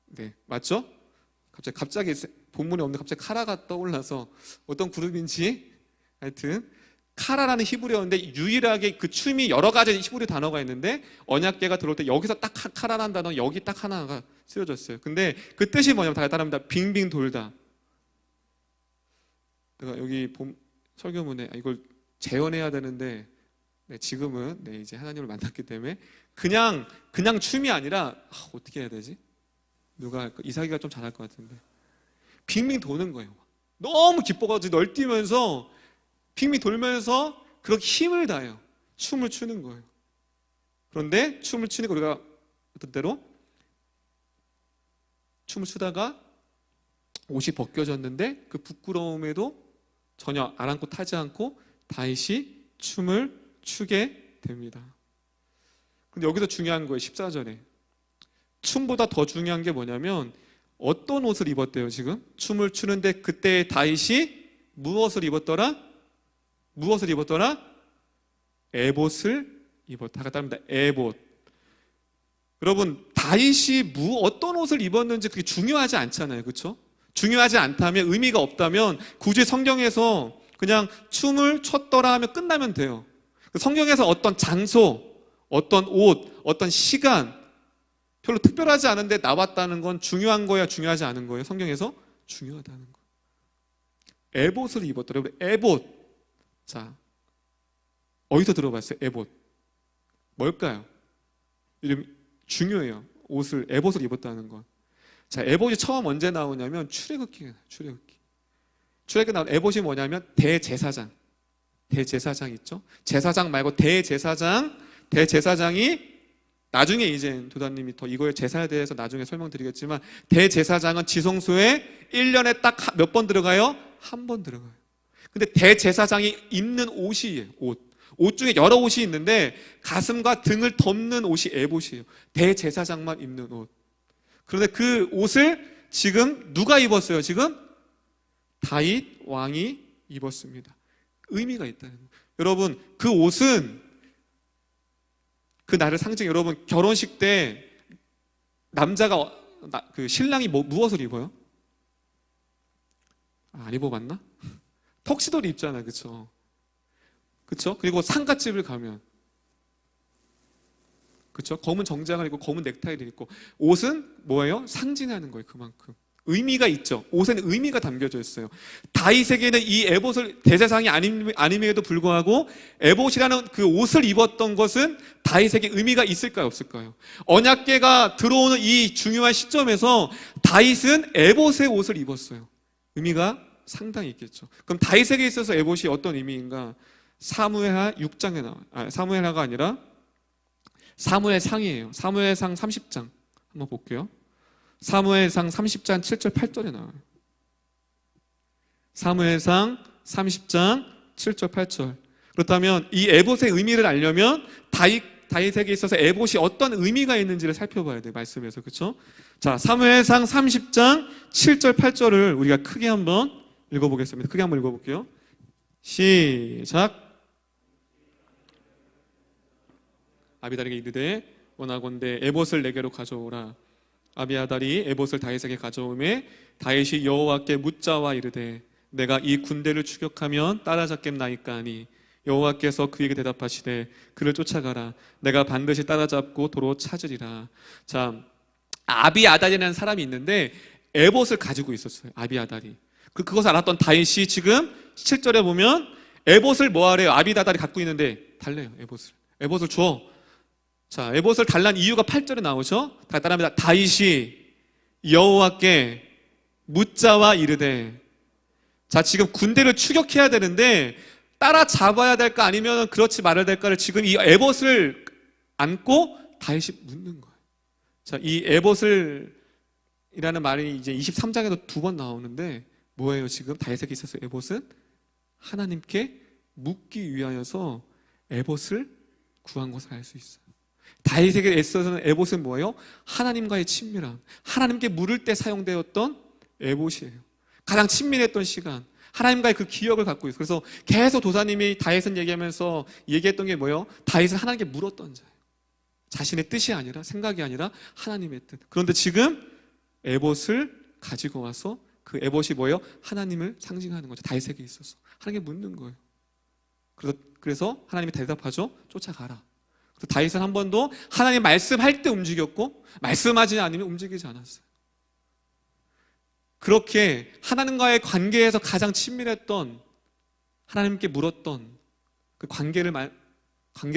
네, 맞죠? 갑자기 본문에 없는데 갑자기 카라가 떠올라서 어떤 그룹인지 하여튼 카라라는 히브리어인데 유일하게 그 춤이 여러 가지 히브리 단어가 있는데 언약궤가 들어올 때 여기서 딱 카라라는 단어 여기 딱 하나가 쓰여졌어요. 근데 그 뜻이 뭐냐면 다 따라합니다. 빙빙 돌다. 내가 여기 설교문에 이걸 재현해야 되는데 지금은 이제 하나님을 만났기 때문에 그냥 춤이 아니라 어떻게 해야 되지? 누가 할까? 이삭이가 좀 잘할 것 같은데 빙빙 도는 거예요. 너무 기뻐가지고 널뛰면서 빙빙 돌면서 그렇게 힘을 다해요. 춤을 추는 거예요. 그런데 춤을 추니까 우리가 어떤 때로 춤을 추다가 옷이 벗겨졌는데 그 부끄러움에도 전혀 아랑곳 타지 않고 다시 춤을 추게 됩니다. 근데 여기서 중요한 거예요. 14절에 춤보다 더 중요한 게 뭐냐면 어떤 옷을 입었대요. 지금 춤을 추는데 그때 다윗이 무엇을 입었더라? 무엇을 입었더라? 에봇을 입었다. 아까 따릅니다. 에봇. 여러분 다윗이 어떤 옷을 입었는지 그게 중요하지 않잖아요. 그렇죠? 중요하지 않다면 의미가 없다면 굳이 성경에서 그냥 춤을 췄더라 하면 끝나면 돼요. 성경에서 어떤 장소, 어떤 옷, 어떤 시간 별로 특별하지 않은데 나왔다는 건 중요한 거야, 중요하지 않은 거예요? 성경에서 중요하다는 거. 에봇을 입었더라. 에봇. 자, 어디서 들어봤어요? 에봇. 뭘까요? 이름 중요해요. 에봇을 입었다는 건. 자, 에봇이 처음 언제 나오냐면 출애굽기에 나와요. 출애굽기 나온 에봇이 뭐냐면 대제사장 있죠? 제사장 말고 대제사장이 나중에 이제 도다님이 더 이거의 제사에 대해서 나중에 설명드리겠지만 대제사장은 지성소에 1년에 딱 몇 번 들어가요? 한 번 들어가요. 근데 대제사장이 입는 옷이에요. 옷 중에 여러 옷이 있는데 가슴과 등을 덮는 옷이 에봇이에요. 대제사장만 입는 옷. 그런데 그 옷을 지금 누가 입었어요? 지금 다윗 왕이 입었습니다. 의미가 있다는 거예요. 여러분 그 옷은 그 날을 상징해. 여러분 결혼식 때 남자가 그 신랑이 무엇을 입어요? 안 입어봤나? 턱시도를 입잖아요. 그렇죠? 그렇죠? 그리고 상갓집을 가면 그렇죠? 검은 정장을 입고 검은 넥타이를 입고 옷은 뭐예요? 상징하는 거예요. 그만큼 의미가 있죠. 옷에는 의미가 담겨져 있어요. 다윗에게는 이 에봇을 대제사장이 아님에도 불구하고 에봇이라는 그 옷을 입었던 것은 다윗에게 의미가 있을까요? 없을까요? 언약궤가 들어오는 이 중요한 시점에서 다윗은 에봇의 옷을 입었어요. 의미가 상당히 있겠죠. 그럼 다윗에게 있어서 에봇이 어떤 의미인가? 사무엘하 6장에 나와요. 사무엘하가 아니라 사무엘상이에요. 사무엘상 30장 한번 볼게요. 사무엘상 30장 7절 8절에 나와요. 사무엘상 30장 7절 8절. 그렇다면 이 에봇의 의미를 알려면 다윗에게 있어서 에봇이 어떤 의미가 있는지를 살펴봐야 돼요. 말씀에서. 그렇죠? 자, 사무엘상 30장 7절 8절을 우리가 크게 한번 읽어보겠습니다. 크게 한번 읽어볼게요. 시작. 아비달에게 이르되 원하건대 에봇을 내게로 가져오라. 아비아달이 에봇을 다윗에게 가져오매 다윗이 여호와께 묻자와 이르되 내가 이 군대를 추격하면 따라잡겠나이까 하니 여호와께서 그에게 대답하시되 그를 쫓아가라. 내가 반드시 따라잡고 도로 찾으리라. 자, 아비아달이라는 사람이 있는데 에봇을 가지고 있었어요. 아비아달이. 그것을 알았던 다윗이 지금 7절에 보면 에봇을 뭐하래요? 아비아달이 갖고 있는데 달래요. 에봇을 줘. 자, 에봇을 달란 이유가 8절에 나오죠. 다 따라합니다. 다윗이 여호와께 묻자와 이르되. 자, 지금 군대를 추격해야 되는데 따라잡아야 될까 아니면 그렇지 말아야 될까를 지금 이 에봇을 안고 다윗이 묻는 거예요. 자, 이 에봇을 이라는 말이 이제 23장에도 2번 나오는데 뭐예요? 지금 다윗에게 있어서 에봇은 하나님께 묻기 위하여서 에봇을 구한 것을 알 수 있어요. 다윗에게 있어서는 에봇은 뭐예요? 하나님과의 친밀함, 하나님께 물을 때 사용되었던 에봇이에요. 가장 친밀했던 시간, 하나님과의 그 기억을 갖고 있어요. 그래서 계속 도사님이 다윗은 얘기하면서 얘기했던 게 뭐예요? 다윗은 하나님께 물었던 자예요. 자신의 뜻이 아니라, 생각이 아니라 하나님의 뜻. 그런데 지금 에봇을 가지고 와서 그 에봇이 뭐예요? 하나님을 상징하는 거죠. 다윗에게 있어서 하나님께 묻는 거예요. 그래서 하나님이 대답하죠. 쫓아가라. 그래서 다윗은 한 번도 하나님 말씀할 때 움직였고 말씀하지 않으면 움직이지 않았어요. 그렇게 하나님과의 관계에서 가장 친밀했던, 하나님께 물었던 그 관계를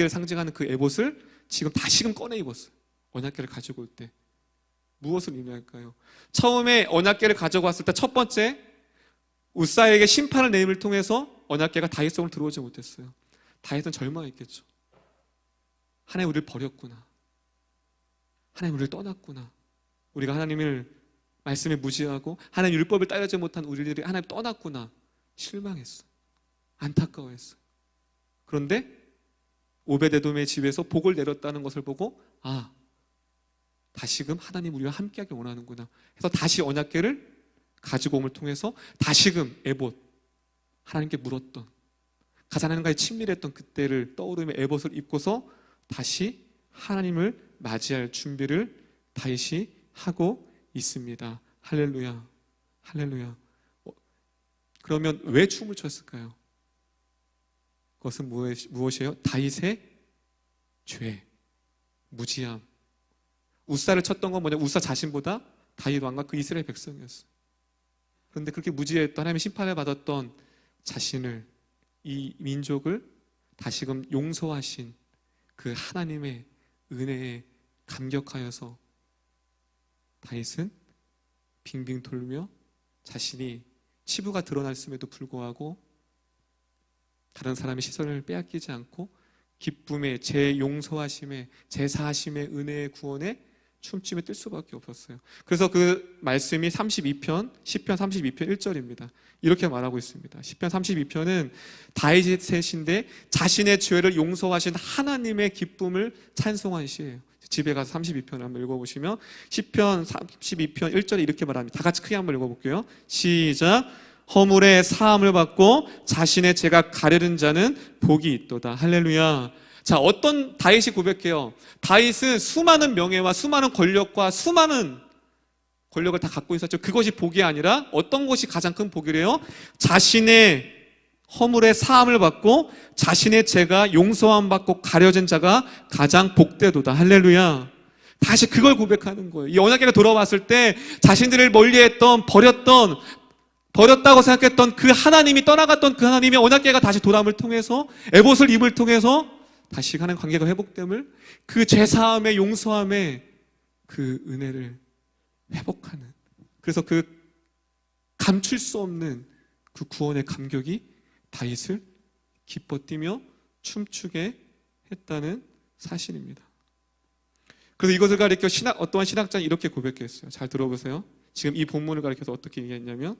상징하는 그 에봇을 지금 다시금 꺼내 입었어요. 언약궤를 가지고 올 때 무엇을 의미할까요? 처음에 언약궤를 가지고 왔을 때 첫 번째, 우사에게 심판을 내림을 통해서 언약궤가 다윗 성으로 들어오지 못했어요. 다윗은 절망했겠죠. 하나님 우리를 버렸구나. 하나님 우리를 떠났구나. 우리가 하나님을 말씀에 무지하고 하나님 율법을 따르지 못한 우리들이 하나님 떠났구나. 실망했어요. 안타까워했어요. 그런데 오베데돔의 집에서 복을 내렸다는 것을 보고 다시금 하나님 우리와 함께하길 원하는구나 해서 다시 언약궤를 가지고 옴을 통해서 다시금 에봇, 하나님께 물었던, 가장 하나님과의 친밀했던 그때를 떠오르며 에봇을 입고서 다시 하나님을 맞이할 준비를 다윗이 하고 있습니다. 할렐루야, 할렐루야. 그러면 왜 춤을 췄을까요? 그것은 무엇이에요? 다윗의 죄, 무지함. 우사를 쳤던 건 뭐냐? 우사 자신보다 다윗 왕과 그 이스라엘 백성이었어요. 그런데 그렇게 무지했던, 하나님의 심판을 받았던 자신을, 이 민족을 다시금 용서하신 그 하나님의 은혜에 감격하여서 다윗은 빙빙 돌며 자신이 치부가 드러났음에도 불구하고 다른 사람의 시선을 빼앗기지 않고 기쁨의, 제 용서하심의, 제 사하심의 은혜의 구원에 춤추며 뜰 수밖에 없었어요. 그래서 그 말씀이 32편, 시편 32편 1절입니다. 이렇게 말하고 있습니다. 시편 32편은 다윗의 시인데 자신의 죄를 용서하신 하나님의 기쁨을 찬송한 시예요. 집에 가서 32편을 한번 읽어보시면 시편 32편 1절에 이렇게 말합니다. 다 같이 크게 한번 읽어볼게요. 시작. 허물의 사함을 받고 자신의 죄가 가려는 자는 복이 있도다. 할렐루야. 자, 어떤 다윗이 고백해요? 다윗은 수많은 명예와 수많은 권력과 수많은 권력을 다 갖고 있었죠. 그것이 복이 아니라 어떤 것이 가장 큰 복이래요? 자신의 허물의 사함을 받고 자신의 죄가 용서함 받고 가려진 자가 가장 복되도다. 할렐루야. 다시 그걸 고백하는 거예요. 이 언약궤가 돌아왔을 때 자신들을 멀리했던, 버렸다고 생각했던 그 하나님이, 떠나갔던 그 하나님의 언약궤가 다시 돌아옴을 통해서, 에봇을 입을 통해서 다시 하는 관계가 회복됨을, 그 죄사함의 용서함의 그 은혜를 회복하는, 그래서 그 감출 수 없는 그 구원의 감격이 다윗을 기뻐 뛰며 춤추게 했다는 사실입니다. 그래서 이것을 가리켜 어떠한 신학자는 이렇게 고백했어요. 잘 들어보세요. 지금 이 본문을 가리켜서 어떻게 얘기했냐면,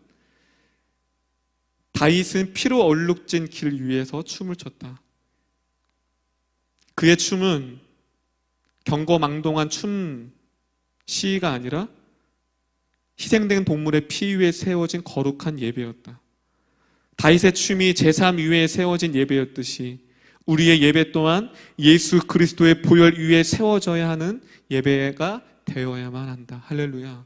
다윗은 피로 얼룩진 길 위에서 춤을 췄다. 그의 춤은 경거망동한 춤 시가 아니라 희생된 동물의 피 위에 세워진 거룩한 예배였다. 다윗의 춤이 제사함 위에 세워진 예배였듯이 우리의 예배 또한 예수 그리스도의 보혈 위에 세워져야 하는 예배가 되어야만 한다. 할렐루야.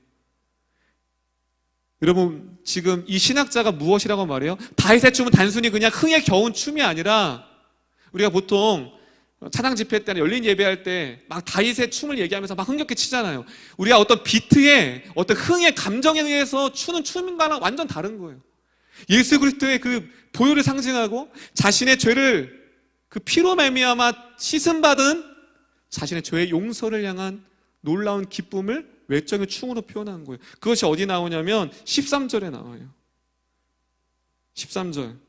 여러분, 지금 이 신학자가 무엇이라고 말해요? 다윗의 춤은 단순히 그냥 흥에 겨운 춤이 아니라, 우리가 보통 찬양 집회 때나 열린 예배할 때 막 다윗의 춤을 얘기하면서 막 흥겹게 치잖아요. 우리가 어떤 비트에, 어떤 흥의 감정에 의해서 추는 춤과는 완전 다른 거예요. 예수 그리스도의 그 보혈을 상징하고 자신의 죄를 그 피로 말미암아 씻음받은 자신의 죄의 용서를 향한 놀라운 기쁨을 외적인 춤으로 표현한 거예요. 그것이 어디 나오냐면 13절에 나와요. 13절.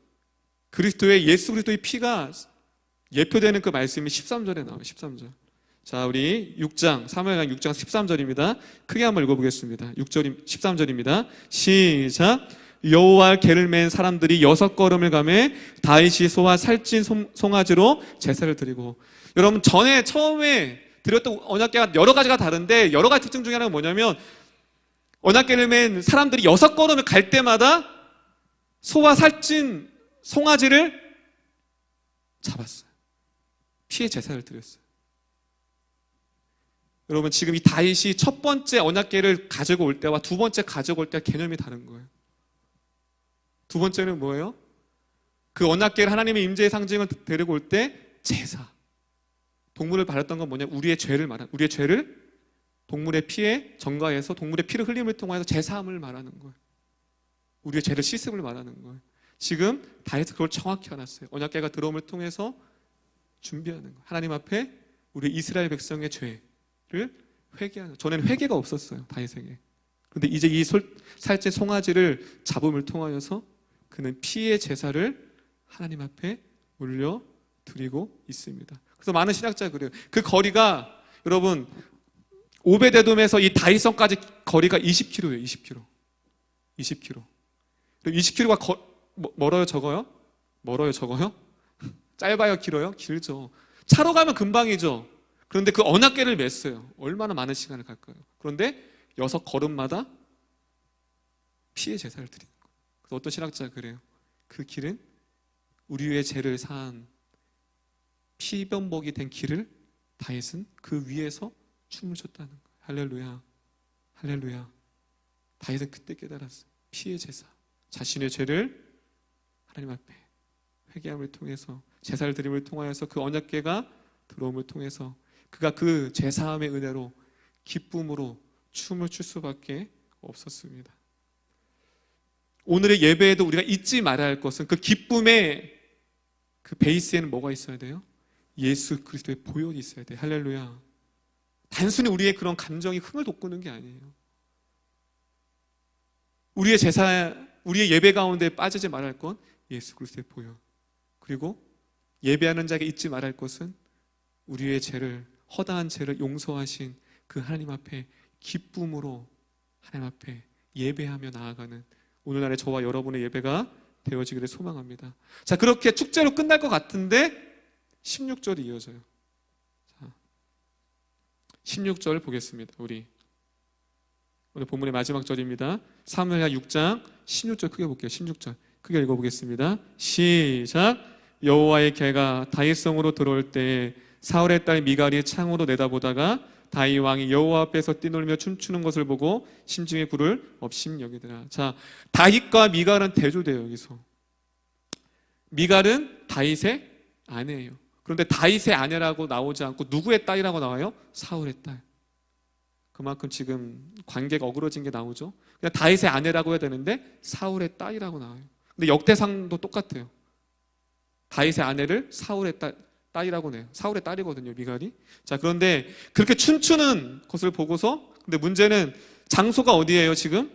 그리스도의, 예수 그리스도의 피가 예표되는 그 말씀이 13절에 나와요. 13절. 자, 우리 6장, 사무엘상 6장 13절입니다. 크게 한번 읽어보겠습니다. 13절입니다. 시작. 여호와 궤를 맨 사람들이 6걸음을 가매 다윗이 소와 살찐 송아지로 제사를 드리고. 여러분, 처음에 드렸던 언약궤가 여러 가지가 다른데, 여러 가지 특징 중에 하나가 뭐냐면, 언약궤를 맨 사람들이 6걸음을 갈 때마다 소와 살찐 송아지를 잡았어요. 피의 제사를 드렸어요. 여러분, 지금 이 다윗이 첫 번째 언약궤를 가지고 올 때와 두 번째 가지고 올 때 개념이 다른 거예요. 두 번째는 뭐예요? 그 언약궤를 하나님의 임재의 상징을 데리고 올 때 제사, 동물을 바렸던 건 뭐냐? 우리의 죄를 동물의 피에 전가해서 동물의 피를 흘림을 통하여서 제사함을 말하는 거예요. 우리의 죄를 씻음을 말하는 거예요. 지금 다윗은 그걸 정확히 알았어요. 언약궤가 들어옴을 통해서 준비하는 거예요. 하나님 앞에 우리 이스라엘 백성의 죄를 회개하는 거예요. 전에는 회개가 없었어요, 다윗에게. 그런데 이제 이 살찐 송아지를 잡음을 통하여서 그는 피의 제사를 하나님 앞에 올려 드리고 있습니다. 그래서 많은 신학자가 그래요. 그 거리가 여러분 오베데돔에서 이 다윗성까지 거리가 20km예요. 20km. 20km가 멀어요, 적어요? 멀어요, 적어요? 짧아요, 길어요? 길죠. 차로 가면 금방이죠. 그런데 그 언약궤를 맸어요. 얼마나 많은 시간을 갈까요? 그런데 6걸음마다 피의 제사를 드리는 거예요. 그래서 어떤 신학자가 그래요. 그 길은 우리 위에 죄를 사한 피변복이 된 길을 다윗은 그 위에서 춤을 췄다는 거예요. 할렐루야, 할렐루야. 다윗은 그때 깨달았어요. 피의 제사, 자신의 죄를 하나님 앞에 회개함을 통해서 제사를 드림을 통하여서 그 언약궤가 들어옴을 통해서 그가 그 제사함의 은혜로 기쁨으로 춤을 출 수밖에 없었습니다. 오늘의 예배에도 우리가 잊지 말아야 할 것은 그 기쁨의 그 베이스에는 뭐가 있어야 돼요? 예수 그리스도의 보혈이 있어야 돼요. 할렐루야. 단순히 우리의 그런 감정이 흥을 돋구는 게 아니에요. 우리의 제사, 우리의 예배 가운데 빠지지 말아야 할 건 예수 그리스도의 보혈. 그리고 예배하는 자에게 잊지 말아야 할 것은 우리의 죄를, 허다한 죄를 용서하신 그 하나님 앞에 기쁨으로 하나님 앞에 예배하며 나아가는 오늘날의 저와 여러분의 예배가 되어지기를 소망합니다. 자, 그렇게 축제로 끝날 것 같은데 16절이 이어져요. 자, 16절 보겠습니다. 우리 오늘 본문의 마지막 절입니다. 사무엘하 6장 16절 크게 볼게요. 16절 크게 읽어보겠습니다. 시작. 여호와의 궤가 다윗성으로 들어올 때 사울의 딸 미갈이 창으로 내다보다가 다윗 왕이 여호와 앞에서 뛰놀며 춤추는 것을 보고 심중에 굴을 업심 여기더라. 자, 다윗과 미갈은 대조돼요. 여기서 미갈은 다윗의 아내예요. 그런데 다윗의 아내라고 나오지 않고 누구의 딸이라고 나와요? 사울의 딸. 그만큼 지금 관계가 어그러진 게 나오죠. 그냥 다윗의 아내라고 해야 되는데 사울의 딸이라고 나와요. 근데 역대상도 똑같아요. 다윗의 아내를 사울의 딸이라고 해요. 사울의 딸이거든요, 미갈이. 자, 그런데 그렇게 춤추는 것을 보고서, 근데 문제는 장소가 어디예요, 지금?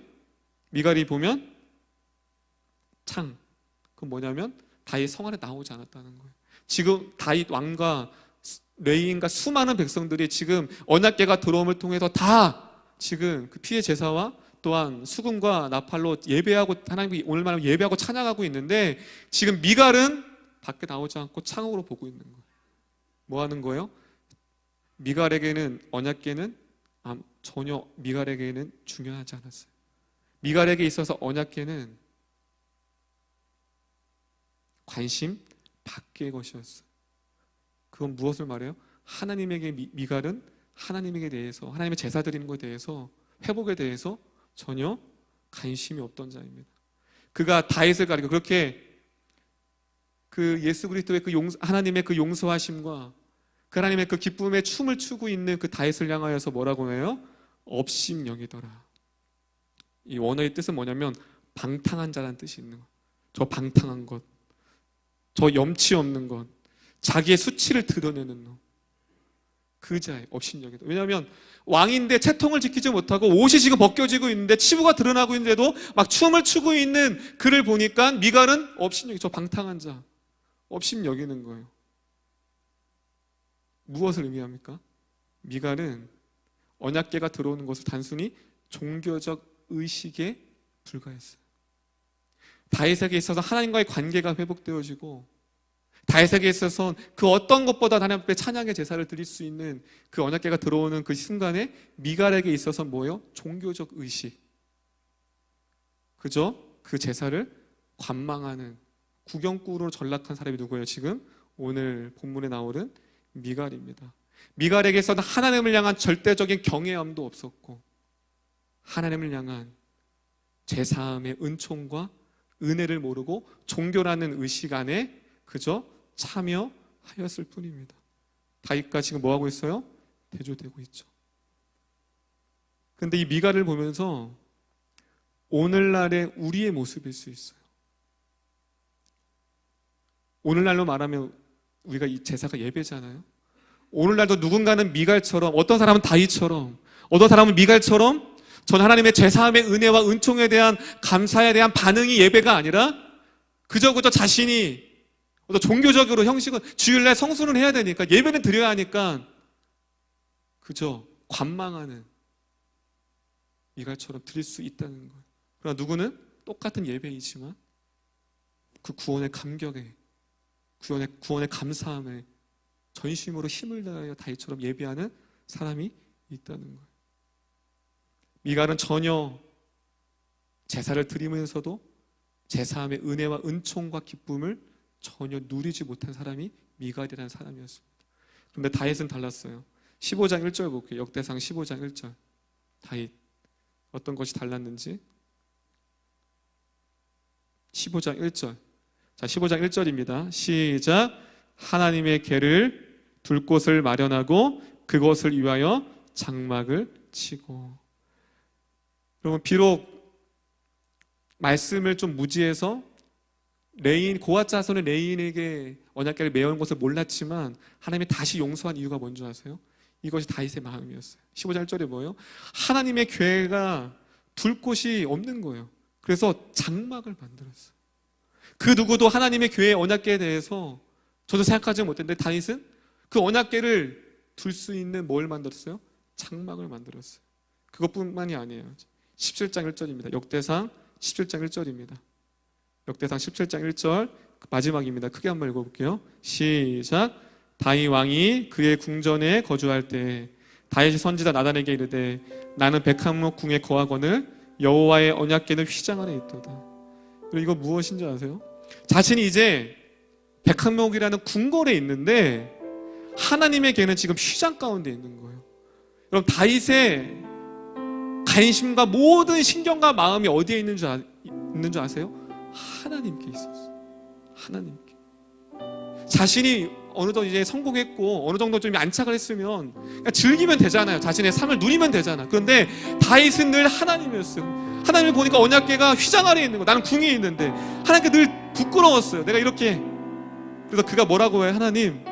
미갈이 보면 창. 그건 뭐냐면 다윗 성 안에 나오지 않았다는 거예요. 지금 다윗 왕과 레위인과 수많은 백성들이 지금 언약궤가 들어옴을 통해서 다 지금 그 피의 제사와 또한 수금과 나팔로 예배하고 하나님 오늘 말하면 예배하고 찬양하고 있는데 지금 미갈은 밖에 나오지 않고 창으로 보고 있는 거예요. 뭐 하는 거예요? 미갈에게는 언약궤는 전혀 미갈에게는 중요하지 않았어요. 미갈에게 있어서 언약궤는 관심 밖의 것이었어요. 그건 무엇을 말해요? 하나님에게 미갈은 하나님에게 대해서 하나님의 제사 드리는 것에 대해서 회복에 대해서 전혀 관심이 없던 자입니다. 그가 다윗을 가리고 그렇게 그 예수 그리스도의 그 하나님의 그 용서하심과 그 하나님의 그 기쁨의 춤을 추고 있는 그 다윗을 향하여서 뭐라고 해요? 업심여기더라. 이 원어의 뜻은 뭐냐면 방탕한 자라는 뜻이 있는 것. 저 방탕한 것, 저 염치 없는 것, 자기의 수치를 드러내는 것. 그 자의 업심여기더라. 왜냐하면 왕인데 채통을 지키지 못하고 옷이 지금 벗겨지고 있는데 치부가 드러나고 있는데도 막 춤을 추고 있는 그를 보니까 미갈은 업심여기, 저 방탕한 자, 업심여기는 거예요. 무엇을 의미합니까? 미갈은 언약궤가 들어오는 것을 단순히 종교적 의식에 불과했어요. 다윗에게 있어서 하나님과의 관계가 회복되어지고 다윗에게 있어서 그 어떤 것보다 하나님 앞에 찬양의 제사를 드릴 수 있는 그 언약궤가 들어오는 그 순간에 미갈에게 있어서 뭐예요? 종교적 의식. 그죠? 그 제사를 관망하는 구경꾼으로 전락한 사람이 누구예요? 지금 오늘 본문에 나오는 미갈입니다. 미갈에게서는 하나님을 향한 절대적인 경외함도 없었고 하나님을 향한 제사함의 은총과 은혜를 모르고 종교라는 의식 안에 그저 참여하였을 뿐입니다. 다윗과 지금 뭐하고 있어요? 대조되고 있죠. 근데 이 미가를 보면서 오늘날의 우리의 모습일 수 있어요. 오늘날로 말하면 우리가 이 제사가 예배잖아요. 오늘날도 누군가는 미갈처럼, 어떤 사람은 다윗처럼, 어떤 사람은 미갈처럼 전 하나님의 제사함의 은혜와 은총에 대한 감사에 대한 반응이 예배가 아니라 그저 자신이 어떤 종교적으로 형식은 주일날 성수는 해야 되니까 예배는 드려야 하니까 그저 관망하는 미갈처럼 드릴 수 있다는 거예요. 그러나 누구는 똑같은 예배이지만 그 구원의 감격에, 구원의 감사함에 전심으로 힘을 다하여 다윗처럼 예배하는 사람이 있다는 거예요. 미갈은 전혀 제사를 드리면서도 제사함의 은혜와 은총과 기쁨을 전혀 누리지 못한 사람이 미갈이라는 사람이었습니다. 그런데 다윗은 달랐어요. 15장 1절 볼게요. 역대상 15장 1절. 다윗 어떤 것이 달랐는지 15장 1절. 자, 15장 1절입니다. 시작. 하나님의 궤를 둘 곳을 마련하고 그것을 위하여 장막을 치고. 여러분, 비록 말씀을 좀 무지해서 고앗 자손의 레인에게 언약궤를 메어온 것을 몰랐지만 하나님이 다시 용서한 이유가 뭔지 아세요? 이것이 다윗의 마음이었어요. 15장 1절에 뭐예요? 하나님의 궤가 둘 곳이 없는 거예요. 그래서 장막을 만들었어요. 그 누구도 하나님의 궤의 언약궤에 대해서 저도 생각하지 못했는데 다윗은 그 언약궤를 둘 수 있는 뭘 만들었어요? 장막을 만들었어요. 그것뿐만이 아니에요. 17장 1절입니다. 역대상 17장 1절입니다. 역대상 17장 1절 마지막입니다. 크게 한번 읽어볼게요. 시작. 다윗 왕이 그의 궁전에 거주할 때 다윗이 선지자 나단에게 이르되 나는 백합목 궁에 거하거늘 여호와의 언약궤는 휘장 안에 있도다. 그리고 이거 무엇인지 아세요? 자신이 이제 백합목이라는 궁궐에 있는데 하나님의 궤는 지금 휘장 가운데 있는 거예요. 여러분, 다윗의 관심과 모든 신경과 마음이 어디에 있는 줄 아세요? 하나님께 있었어요. 하나님께. 자신이 어느 정도 이제 성공했고 어느 정도 좀 안착을 했으면 그냥 즐기면 되잖아요. 자신의 삶을 누리면 되잖아. 그런데 다윗은 늘 하나님이었어요. 하나님을 보니까 언약궤가 휘장 아래에 있는 거, 나는 궁에 있는데 하나님께 늘 부끄러웠어요. 내가 이렇게. 그래서 그가 뭐라고 해요? 하나님,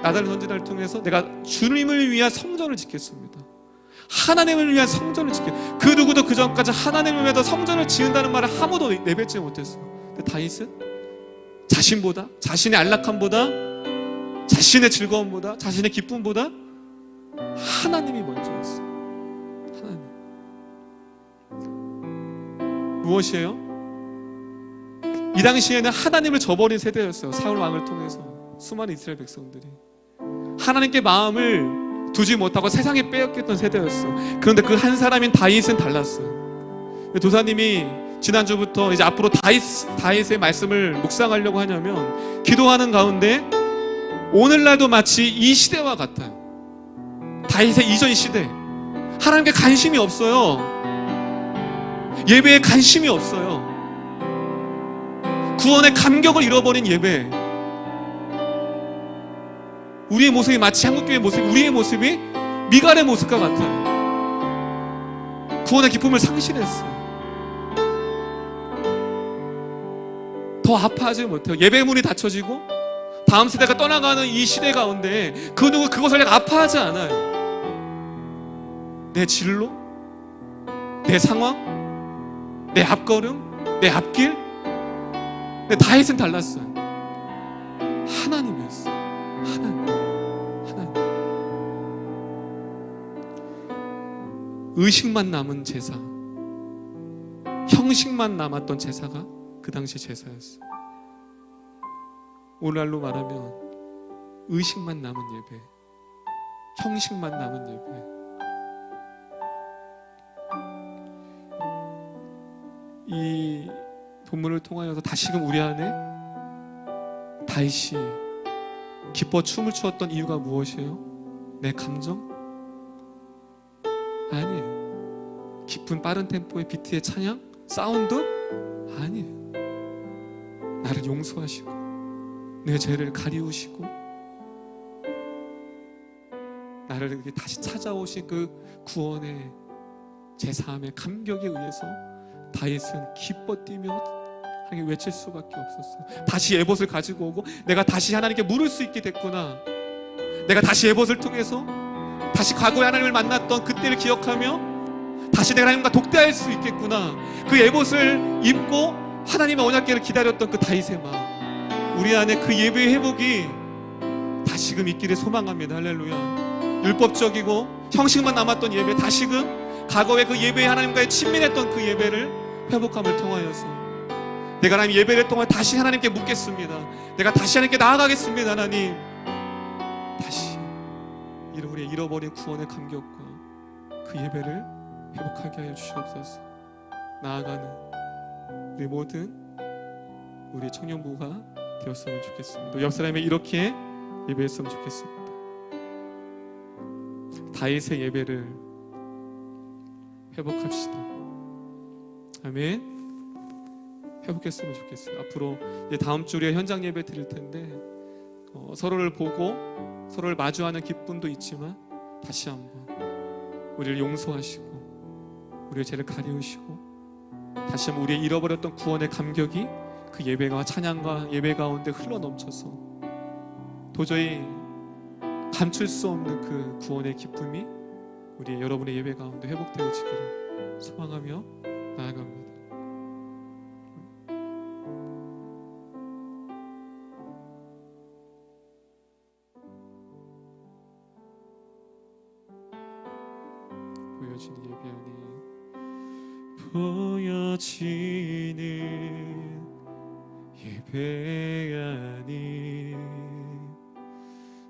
나단 선지자를 통해서 내가 주님을 위한 성전을 짓겠습니다. 하나님을 위한 성전을 짓겠습니다. 그 누구도 그 전까지 하나님을 위해서 성전을 지은다는 말을 아무도 내뱉지 못했어요. 근데 다윗은 자신보다, 자신의 안락함보다, 자신의 즐거움보다, 자신의 기쁨보다 하나님이 먼저였어요. 하나님. 무엇이에요? 이 당시에는 하나님을 저버린 세대였어요. 사울 왕을 통해서 수많은 이스라엘 백성들이 하나님께 마음을 두지 못하고 세상에 빼앗겼던 세대였어요. 그런데 그 한 사람인 다윗은 달랐어요. 도사님이 지난주부터 이제 앞으로 다윗의 말씀을 묵상하려고 하냐면 기도하는 가운데 오늘날도 마치 이 시대와 같아요. 다윗의 이전 시대. 하나님께 관심이 없어요. 예배에 관심이 없어요. 구원의 감격을 잃어버린 예배. 우리의 모습이 마치 한국교회의 모습, 우리의 모습이 미갈의 모습과 같아요. 구원의 기쁨을 상실했어요. 더 아파하지 못해요. 예배 문이 닫혀지고 다음 세대가 떠나가는 이 시대 가운데 그 누구 그것을 내가 아파하지 않아요. 내 진로, 내 상황, 내 앞걸음, 내 앞길. 근데 다윗은 달랐어요. 하나님이었어요. 하나님. 의식만 남은 제사, 형식만 남았던 제사가 그 당시 제사였어요. 오늘날로 말하면 의식만 남은 예배, 형식만 남은 예배. 이 본문을 통하여서 다시금 우리 안에 다윗이 기뻐 춤을 추었던 이유가 무엇이에요? 내 감정? 아니에요. 기쁜 빠른 템포의 비트의 찬양? 사운드? 아니에요. 나를 용서하시고 내 죄를 가리우시고 나를 이렇게 다시 찾아오신 그 구원의 제사함의 감격에 의해서 다윗은 기뻐 뛰며 하나님께 외칠 수밖에 없었어요. 다시 에봇을 가지고 오고 내가 다시 하나님께 물을 수 있게 됐구나. 내가 다시 에봇을 통해서 다시 과거에 하나님을 만났던 그때를 기억하며 다시 내가 하나님과 독대할 수 있겠구나. 그 에봇을 입고 하나님의 언약궤를 기다렸던 그 다윗의 마음, 우리 안에 그 예배의 회복이 다시금 있기를 소망합니다. 할렐루야. 율법적이고 형식만 남았던 예배, 다시금 과거의 그 예배에 하나님과의 친밀했던 그 예배를 회복함을 통하여서 내가 하나님 예배를 통해 다시 하나님께 묻겠습니다. 내가 다시 하나님께 나아가겠습니다. 하나님, 다시 우리의 잃어버린 구원의 감격과 그 예배를 회복하게 하여 주시옵소서. 나아가는 우리 모든 우리 청년부가 되었으면 좋겠습니다. 옆 사람이 이렇게 예배했으면 좋겠습니다. 다윗의 예배를 회복합시다. 아멘. 회복했으면 좋겠어요. 앞으로 이제 다음 주 우리가 현장 예배 드릴 텐데 서로를 보고 서로를 마주하는 기쁨도 있지만 다시 한번 우리를 용서하시고 우리의 죄를 가리우시고 다시 한번 우리의 잃어버렸던 구원의 감격이 그 예배와 찬양과 예배 가운데 흘러넘쳐서 도저히 감출 수 없는 그 구원의 기쁨이 우리 여러분의 예배 가운데 회복되어지기를 소망하며 나아갑니다. 보여지는 예배 아니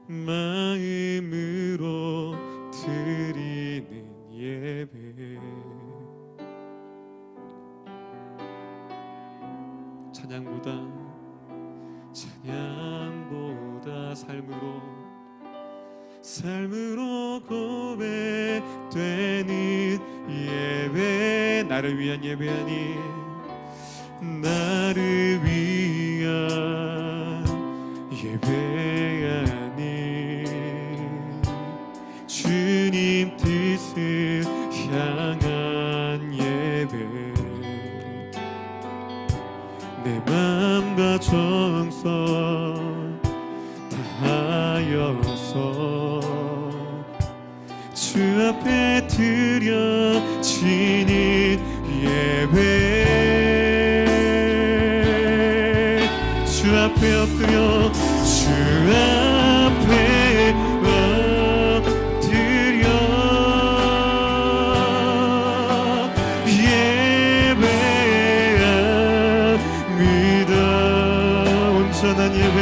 마음으로 드리는 예배, 찬양보다 삶으로 고백되는 예배, 나를 위한 예배 아니 나를 위한 예배 아니 주님 뜻을 향한 예배, 내 맘과 정성 다하여서 주 앞에 드려지는 예배, 주 앞에 엎드려 주 앞에 엎드려 예배합니다. 온전한 예배,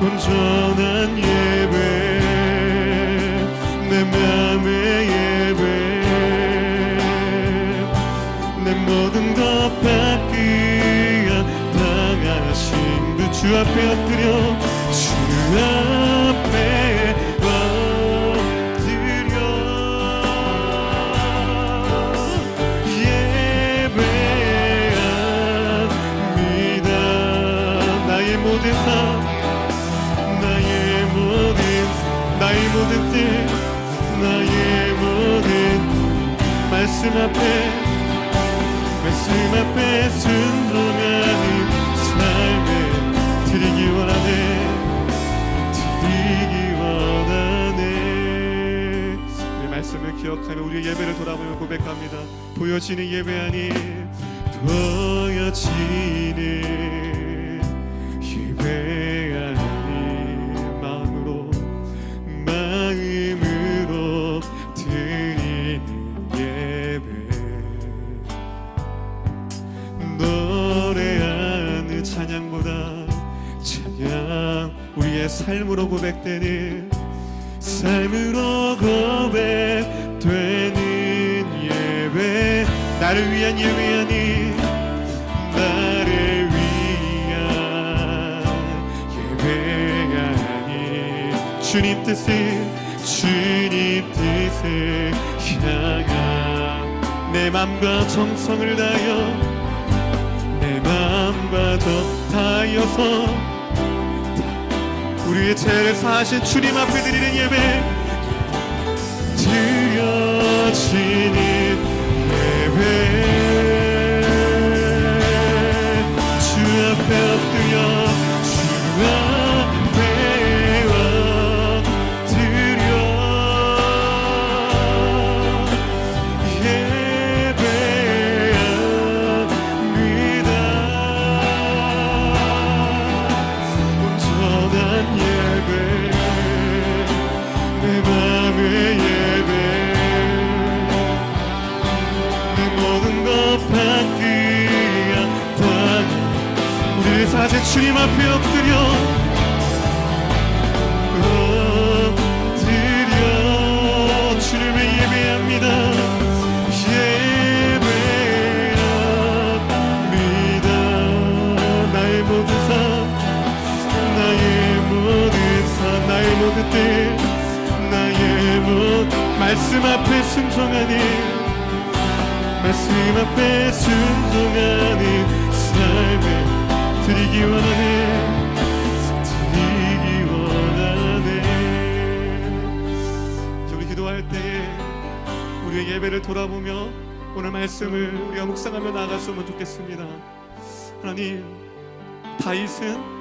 온전한 예배, 내 맘의 예배, 내 모든 것 바꾸어 당하신 그 주 앞에 엎드려 주 앞에 엎드려 예배합니다. 나의 모든 삶, 나의 모든 뜻, 나의 모든 말씀 앞에 순종하는 삶을 드리기 원하네. 우리 말씀을 기억하며 우리의 예배를 돌아보며 고백합니다. 보여지는 예배 아니 보여지는 예배 아니 마음으로 드리는 예배, 노래하는 찬양보다 찬양, 우리의 삶으로 고백되는 예배, 나를 위한 예배 아니 나를 위한 예배 아니 주님 뜻을 향한 내 맘과 정성을 다하여 내 맘 기쁨과 더 다하여서 우리의 죄를 사하신 주님 앞에 드리는 예배, 드려지는 예배, 주 앞에 엎드려 주 앞에 엎드려 예배합니다. 온전한 예배, 내 맘의 예배, 내 모든 것 바뀌야 다 우리를 사신 주님 앞에 엎드려 주님을 예배합니다. 예배합니다. 나의 모든 삶, 나의 모든 삶, 나의 모든 뜻, 나의 모든 말씀 앞에 순종하니, 말씀 앞에 순종하는 삶을 드리기 원하네, 드리기 원하네. 우리 기도할 때에 우리의 예배를 돌아보며 오늘 말씀을 우리가 묵상하며 나아갔으면 좋겠습니다. 하나님, 다윗은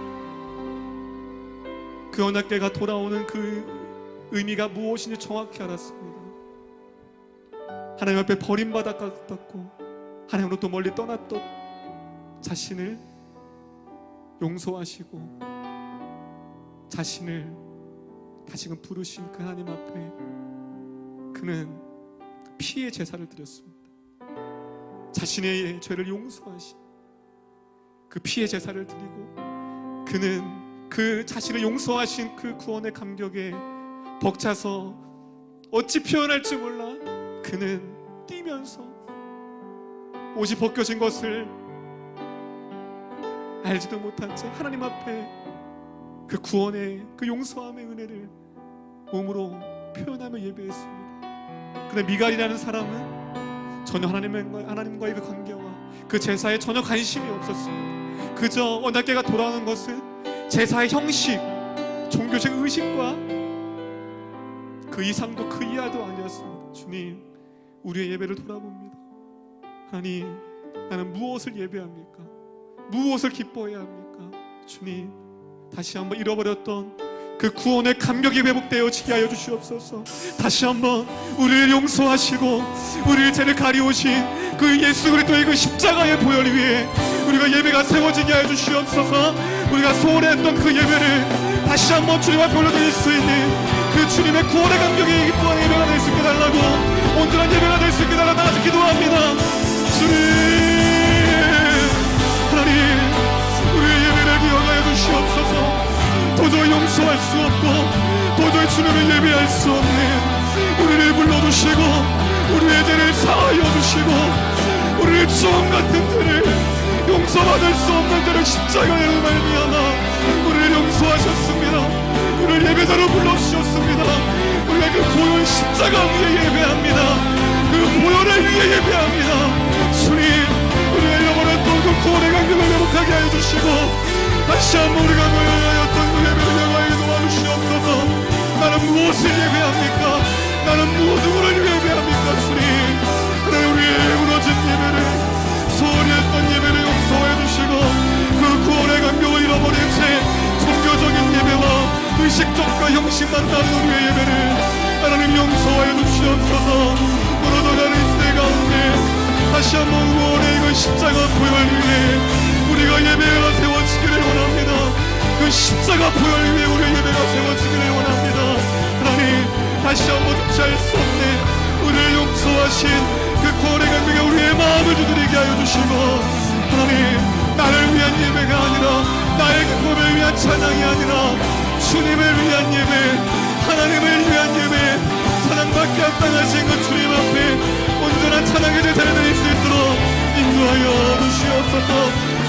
그 언약궤가 돌아오는 그 의미가 무엇인지 정확히 알았습니다. 하나님 앞에 버림받았고 하나님으로부터 멀리 떠났던 자신을 용서하시고 자신을 다시금 부르신 그 하나님 앞에 그는 피의 제사를 드렸습니다. 자신의 죄를 용서하신 그 피의 제사를 드리고 그는 그 자신을 용서하신 그 구원의 감격에 벅차서 어찌 표현할지 몰라 그는 뛰면서 옷이 벗겨진 것을 알지도 못한 채 하나님 앞에 그 구원의 그 용서함의 은혜를 몸으로 표현하며 예배했습니다. 그런데 미갈이라는 사람은 전혀 하나님과의 그 관계와 그 제사에 전혀 관심이 없었습니다. 그저 언약궤가 돌아오는 것은 제사의 형식, 종교적 의식과 그 이상도 그 이하도 아니었습니다. 주님, 우리의 예배를 돌아봅니다. 하나님, 나는 무엇을 예배합니까? 무엇을 기뻐해야 합니까? 주님, 다시 한번 잃어버렸던 그 구원의 감격이 회복되어지게 하여 주시옵소서. 다시 한번 우리를 용서하시고 우리의 죄를 가리우신 그 예수 그리스도의 그 십자가의 보혈 위에 우리가 예배가 세워지게 하여 주시옵소서. 우리가 소원했던 그 예배를 다시 한번 주님 앞에 올려드릴 수 있는 그 주님의 구원의 감격이 기뻐하는 예배가 될 수 있게 달라고, 온전한 예배가 될 수 있게 달라고 다같이 기도합니다. 주님, 하나님, 우리의 예배를 기억하여 주시옵소서. 도저히 용서할 수 없고 도저히 주님을 예배할 수 없는 우리를 불러주시고 우리의 죄를 사하여 주시고 우리의 주홍 같은 죄를 용서받을 수 없는 죄를 십자가로 말미암아 우리를 용서하셨습니다. 우리를 예배자로 불러주셨습니다. 우리가 그 보혈 십자가 위에 예배합니다. 그 보혈을 위에 예배합니다. 주님, 우리가 잃어버렸던 그 구원의 감격을 회복하게 하여 주시고 다시 한번 우리가 모여야였던 그 예배를 영화에 도와주시옵소서. 나는 무엇을 예배합니까? 나는 누구를 예배합니까? 주님, 하나님, 우리의 무너진 예배를 소홀히 했던 예배를 용서해 주시고 그 구원의 감격을 잃어버린 채 종교적인 예배와 의식적과 형식만 따른 우리의 예배를 하나님 용서해 주시옵소서. 무너져가는 시대 가운데 다시 한번 구원의 그 십자가 보혈 위에 우리가 예배가 세워지기를 원합니다. 그 십자가 보혈 위에 우리의 예배가 세워지기를 원합니다. 하나님, 다시 한번 주체할 수 없는 우리를 용서하신 그 구원의 감격에 우리의 마음을 두드리게 하여 주시고 하나님, 나를 위한 예배가 아니라 나의 기쁨을 위한 찬양이 아니라 주님을 위한 예배, 하나님을 위한 예배, 찬양받게 합당하신 그 주님 앞에 온전한 찬양의 제사를 드릴 수 있도록 인도하여 주시옵소서.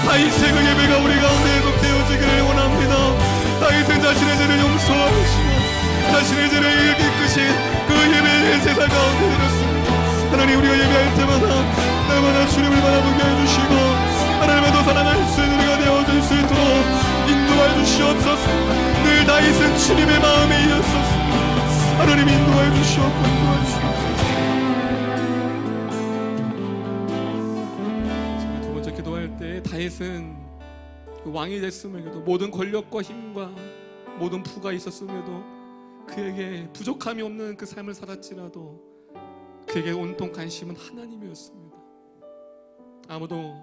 다윗의 그 예배가 우리 가운데 회복되어지기를 원합니다. 다윗은 자신의 죄를 용서하시고 자신의 죄를 이끄신 그 예배의 제사 가운데 드렸습니다. 하나님, 우리가 예배할 때마다 날마다 주님을 바라보게 해주시고 하나님을 더 사랑할 수 있는 우리가 있도록 인도하여 주시옵소서. 늘 다윗은 주님의 마음에 이었었습니다. 하나님 인도하여 주시옵고 인도하여 주옵소서. 두 번째 기도할 때 다윗은 그 왕이 됐음에도 모든 권력과 힘과 모든 부가 있었음에도 그에게 부족함이 없는 그 삶을 살았지라도 그에게 온통 관심은 하나님이었습니다. 아무도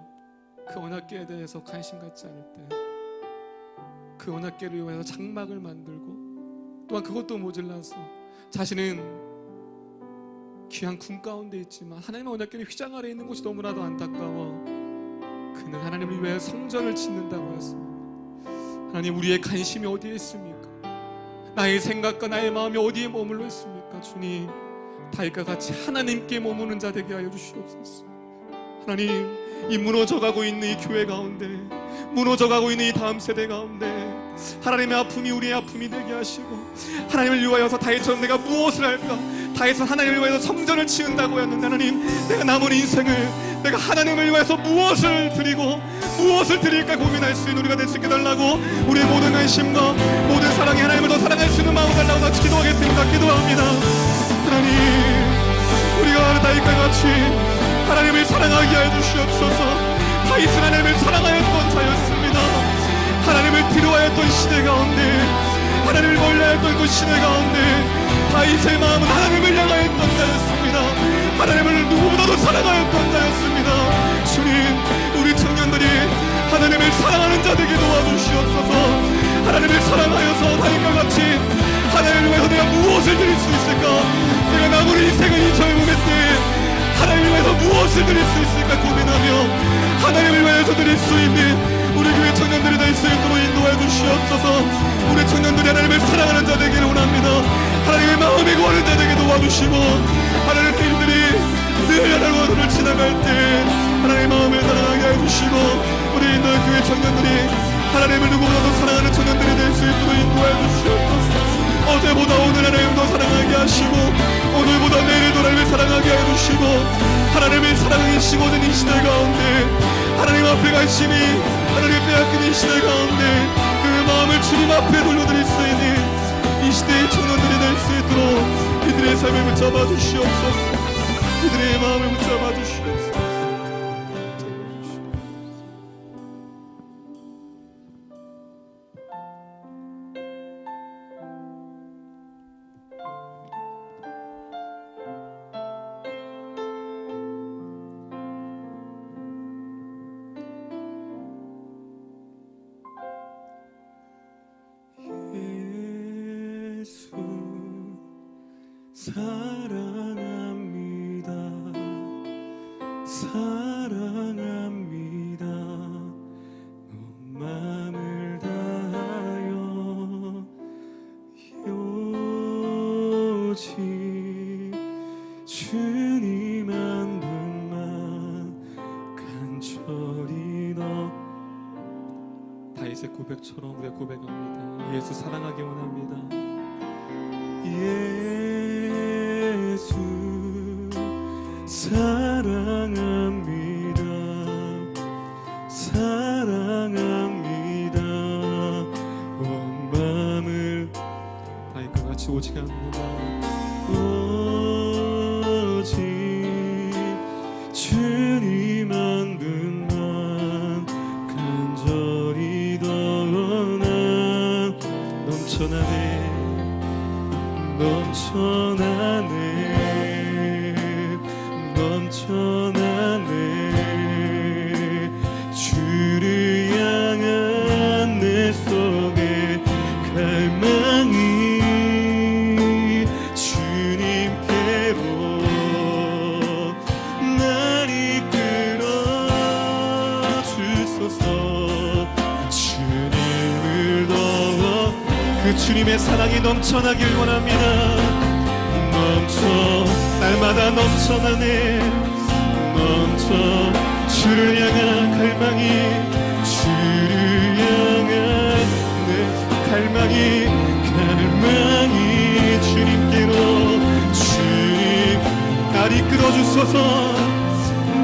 그 언약궤에 대해서 관심 갖지 않을 때 그 언약궤를 위해서 장막을 만들고 또한 그것도 모질라서 자신은 귀한 궁 가운데 있지만 하나님의 언약궤를 휘장 아래 있는 곳이 너무나도 안타까워 그는 하나님을 위해 성전을 짓는다고 했습니다. 하나님, 우리의 관심이 어디에 있습니까? 나의 생각과 나의 마음이 어디에 머물러 있습니까? 주님, 다윗과 같이 하나님께 머무는 자 되게 하여 주시옵소서. 하나님, 이 무너져가고 있는 이 교회 가운데, 무너져가고 있는 이 다음 세대 가운데 하나님의 아픔이 우리의 아픔이 되게 하시고, 하나님을 위하여서 다윗처럼 내가 무엇을 할까? 다윗은 하나님을 위하여서 성전을 지은다고 했는데, 하나님, 내가 남은 인생을 내가 하나님을 위해서 무엇을 드리고 무엇을 드릴까 고민할 수 있는 우리가 될 수 있게 달라고, 우리의 모든 관심과 모든 사랑이 하나님을 더 사랑할 수 있는 마음을 달라고 같이 기도하겠습니다. 기도합니다. 하나님, 우리가 다윗과 같이 하나님을 사랑하게 하여 주시옵소서. 다윗은 하나님을 사랑하였던 자였습니다. 하나님을 필요하였던 시대 가운데, 하나님을 멀리하였던 그 시대 가운데 다윗의 마음은 하나님을 향하였던 자였습니다. 하나님을 누구보다도 사랑하였던 자였습니다. 주님, 우리 청년들이 하나님을 사랑하는 자 되게 도와주시옵소서. 하나님을 사랑하여서 다윗과 같이 하나님을 위해서 내가 무엇을 드릴 수 있을까? 내가 남은 인생을 이 젊음의 때 하나님을 위해서 무엇을 드릴 수 있을까 고민하며 하나님을 위해서 드릴 수 있는 우리 교회 청년들이 될 수 있도록 인도해 주시옵소서. 우리 청년들이 하나님을 사랑하는 자 되기를 원합니다. 하나님의 마음에 구하는 자 되게 도와주시고, 하나님의 일들이 늘 하나님을 지나갈 때 하나님의 마음을 사랑하게 해주시고, 우리 인도 교회 청년들이 하나님을 누구보다도 사랑하는 청년들이 될 수 있도록 인도해 주시옵소서. 어제보다 오늘 하나님을 더 사랑하게 하시고, 오늘보다 내일도 하나님을 사랑하게 해주시고, 하나님의 사랑이 식어진 이 시대 가운데 하나님 앞에 관심이 하나님 빼앗긴 이 시대 가운데 그 마음을 주님 앞에 돌려드릴 수 있는 이 시대의 청년들이 될 수 있도록 이들의 삶을 붙잡아 주시옵소서. 이들의 마음을 붙잡아 주시옵소서. 예수 사랑합니다. 사랑합니다. 온 마음을 다하여 오직 주님 한 분만 간절히 너 다윗의 고백처럼 우리가 고백합니다. 예수 사랑하기 원합니다. 예수 사랑합니다. 사랑합니다. 온 마음을 다윗과 같이 오직 한 분만 오직 주님 한 분만 간절히 더 원한 넘쳐나네 넘쳐나네 넘쳐나네 주를 향한 내 속에 갈망이 주님께로 날 이끌어 주소서. 주님을 더워 그 주님의 사랑이 넘쳐나길 원합니다. 날마다 넘쳐나네 넘쳐 주를 향한 갈망이 주를 향한 내 갈망이 주님께로 주님 날 이끌어 주소서.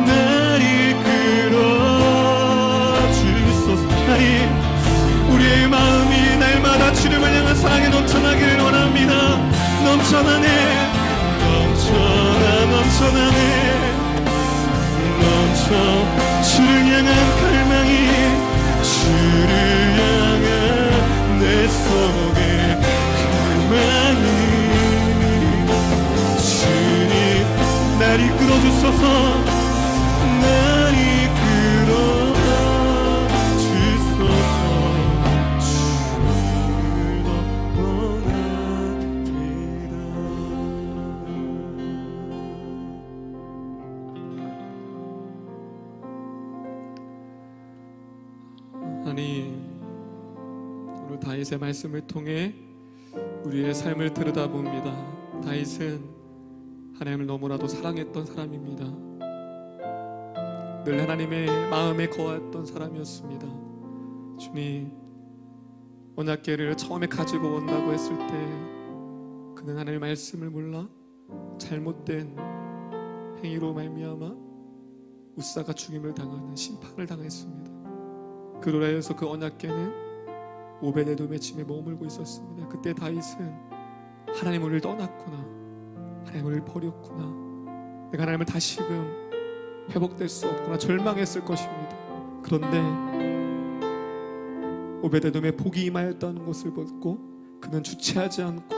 날 이끌어 주소서. 하나님 날 이끌어 주소서. 날 이끌어 주소서. 주를 원합니다. 하나님, 오늘 다윗의 말씀을 통해 우리의 삶을 들여다봅니다. 다윗은 하나님을 너무나도 사랑했던 사람입니다. 늘 하나님의 마음에 거했던 사람이었습니다. 주님, 언약궤를 처음에 가지고 온다고 했을 때 그는 하나님의 말씀을 몰라 잘못된 행위로 말미암아 우사가 죽임을 당하는 심판을 당했습니다. 그로 인해서 그 언약궤는 오베데돔의 짐에 머물고 있었습니다. 그때 다윗은 하나님 우리를 떠났구나, 하나님 우리를 버렸구나, 내가 하나님을 다시금 회복될 수 없구나 절망했을 것입니다. 그런데 오베데돔의 복이 임하였다는 것을 보고 그는 주체하지 않고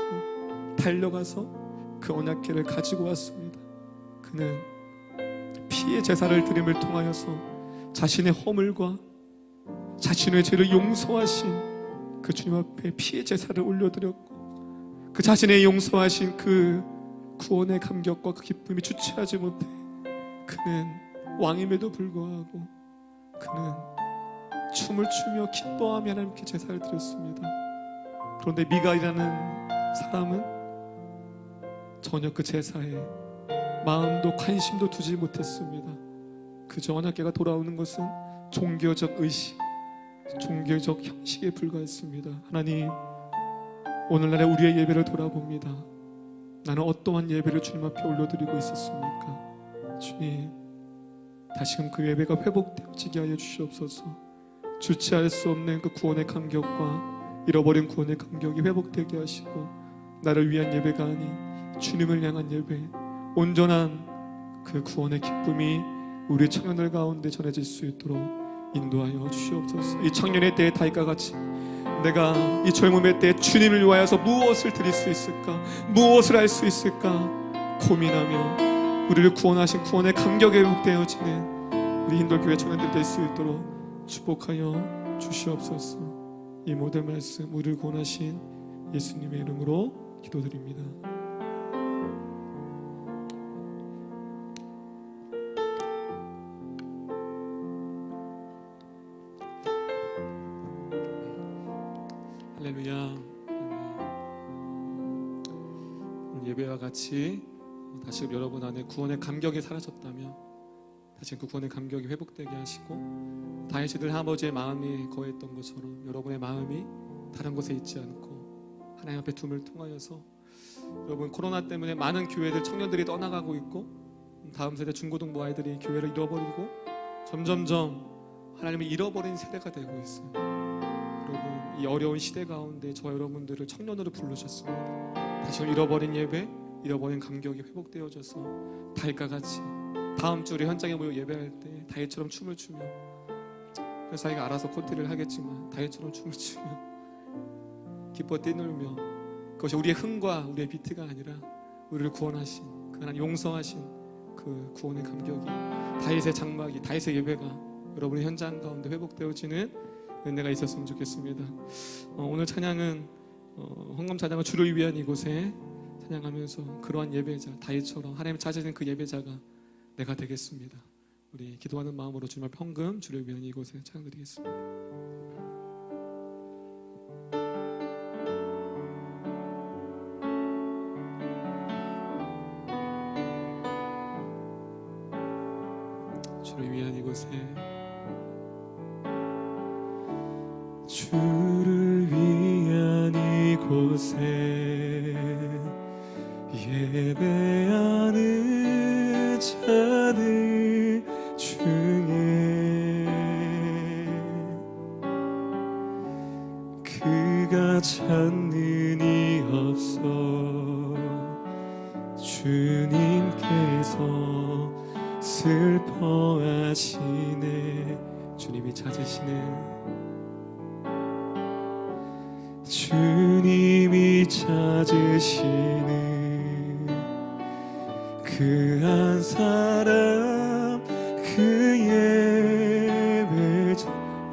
달려가서 그 언약궤를 가지고 왔습니다. 그는 피의 제사를 드림을 통하여서 자신의 허물과 자신의 죄를 용서하신 그 주님 앞에 피의 제사를 올려드렸고, 그 자신의 용서하신 그 구원의 감격과 그 기쁨이 주체하지 못해 그는 왕임에도 불구하고 그는 춤을 추며 기뻐하며 하나님께 제사를 드렸습니다. 그런데 미갈이라는 사람은 전혀 그 제사에 마음도 관심도 두지 못했습니다. 그저 언약궤가 돌아오는 것은 종교적 의식, 종교적 형식에 불과했습니다. 하나님, 오늘날의 우리의 예배를 돌아봅니다. 나는 어떠한 예배를 주님 앞에 올려드리고 있었습니까? 주님, 다시금 그 예배가 회복되어지게 하여 주시옵소서. 주체할 수 없는 그 구원의 감격과 잃어버린 구원의 감격이 회복되게 하시고, 나를 위한 예배가 아닌 주님을 향한 예배, 온전한 그 구원의 기쁨이 우리 청년들 가운데 전해질 수 있도록 인도하여 주시옵소서. 이 청년의 때에 다윗과 같이 내가 이 젊음의 때에 주님을 위하여서 무엇을 드릴 수 있을까, 무엇을 할 수 있을까 고민하며 우리를 구원하신 구원의 감격에 회복되어지는 우리 인도교회 청년들 될 수 있도록 축복하여 주시옵소서. 이 모든 말씀 우리를 구원하신 예수님의 이름으로 기도드립니다. 할렐루야. 오늘 예배와 같이 다시 여러분 안에 구원의 감격이 사라졌다면 다시 그 구원의 감격이 회복되게 하시고, 다윗의 아버지의 마음이 거했던 것처럼 여러분의 마음이 다른 곳에 있지 않고 하나님 앞에 둠을 통하여서, 여러분 코로나 때문에 많은 교회들 청년들이 떠나가고 있고 다음 세대 중고등부 아이들이 교회를 잃어버리고 점점점 하나님을 잃어버린 세대가 되고 있어요. 여러분, 이 어려운 시대 가운데 저 여러분들을 청년으로 부르셨습니다. 다시 잃어버린 예배, 잃어버린 감격이 회복되어져서 다윗과 같이 다음 주 우리 현장에 모여 예배할 때 다윗처럼 춤을 추며, 회사가 알아서 콘티를 하겠지만 다윗처럼 춤을 추며 기뻐 뛰놀며, 그것이 우리의 흥과 우리의 비트가 아니라 우리를 구원하신 그 하나님 용서하신 그 구원의 감격이, 다윗의 장막이, 다윗의 예배가 여러분의 현장 가운데 회복되어지는 은혜가 있었으면 좋겠습니다. 오늘 찬양은 헌금 찬양을 주를 위한 이곳에 찬양하면서 그러한 예배자, 다윗처럼 하나님을 찾으시는 그 예배자가 내가 되겠습니다. 우리 기도하는 마음으로 주님 앞에 헌금 주를 위한 이곳에 찬양드리겠습니다. 주를 위한 이곳에, 주를 위한 이곳에 예배하는 자들 중에 그가 찾는 이 없어 주님께서 슬퍼하시네. 주님이 찾으시는, 주님이 찾으시는 그 그 한 사람 그의 외자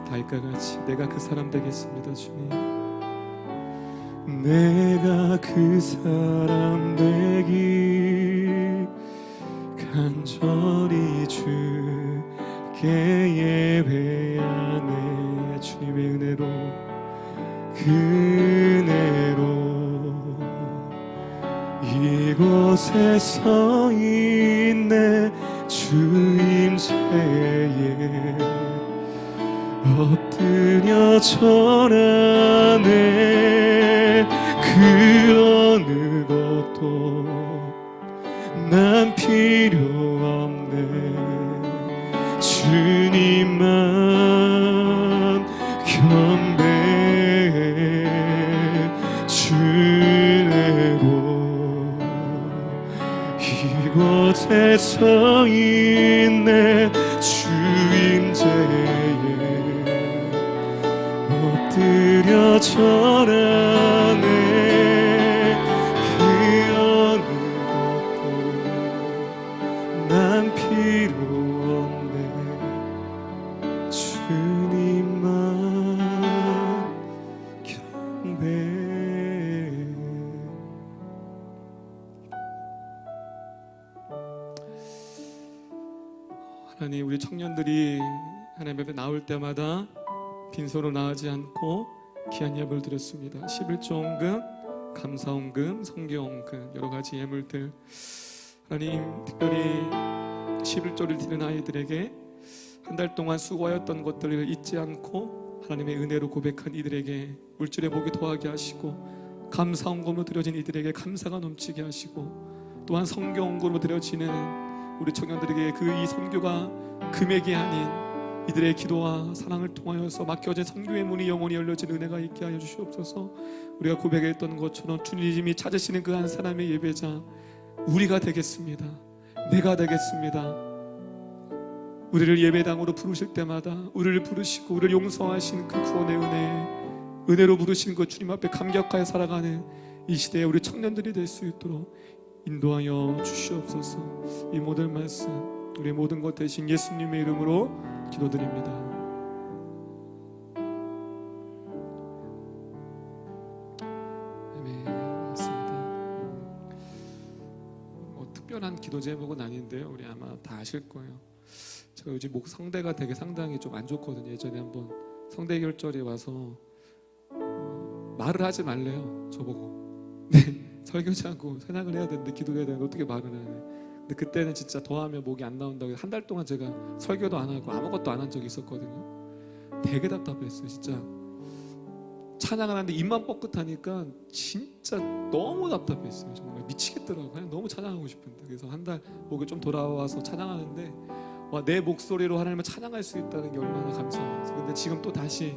다윗과 같이 내가 그 사람 되겠습니다. 주님, 내가 그 사람 되기 간절히 주께 예배하네. 주님의 은혜로 그 은혜로 이곳에 서 있네. 주 임재에 엎드려 절하네. 그 어느 것도 난 필요 없네. 주님만 경배해. 주 은혜로 이곳에 서 있네. 주 임재에 엎드려 절하네. 그 어느 것도 난 필요 없네. 주님만 경배해. 하나님, 우리 청년들이 하나님 앞에 나올 때마다 빈손으로 나가지 않고 귀한 예물을 드렸습니다. 11조원금, 감사원금, 성경원금, 여러 가지 예물들. 하나님, 특별히 11조를 드린 아이들에게 한 달 동안 수고하였던 것들을 잊지 않고 하나님의 은혜로 고백한 이들에게 물질의 복이 더하게 하시고, 감사원금으로 드려진 이들에게 감사가 넘치게 하시고, 또한 성경원금으로 드려지는 우리 청년들에게 그 이 선교가 금액이 아닌 이들의 기도와 사랑을 통하여서 막혀진 선교의 문이 영원히 열려진 은혜가 있게 하여 주시옵소서. 우리가 고백했던 것처럼 주님이 찾으시는 그 한 사람의 예배자 우리가 되겠습니다. 내가 되겠습니다. 우리를 예배당으로 부르실 때마다 우리를 부르시고 우리를 용서하신 그 구원의 은혜로 부르시는 그 주님 앞에 감격하여 살아가는 이 시대에 우리 청년들이 될 수 있도록 인도하여 주시옵소서. 이 모든 말씀 우리의 모든 것 대신 예수님의 이름으로 기도드립니다. 아멘. 맞습니다. 특별한 기도 제목은 아닌데요, 우리 아마 다 아실 거예요. 제가 요즘 목 성대가 되게 상당히 좀 안 좋거든요. 예전에 한번 성대 결절이 와서 말을 하지 말래요, 저보고. 네, 설교자고 생각을 해야 되는데 기도해야 되는데 어떻게 말을 하네. 근데 그때는 진짜 더하면 목이 안 나온다고 한 달 동안 제가 설교도 안 하고 아무것도 안 한 적이 있었거든요. 되게 답답했어요, 진짜. 찬양을 하는데 입만 뻐끗하니까 진짜 너무 답답했어요. 정말 미치겠더라고요. 너무 찬양하고 싶은데. 그래서 한 달 목이 좀 돌아와서 찬양하는데, 와, 내 목소리로 하나님을 찬양할 수 있다는 게 얼마나 감사한지. 근데 지금 또 다시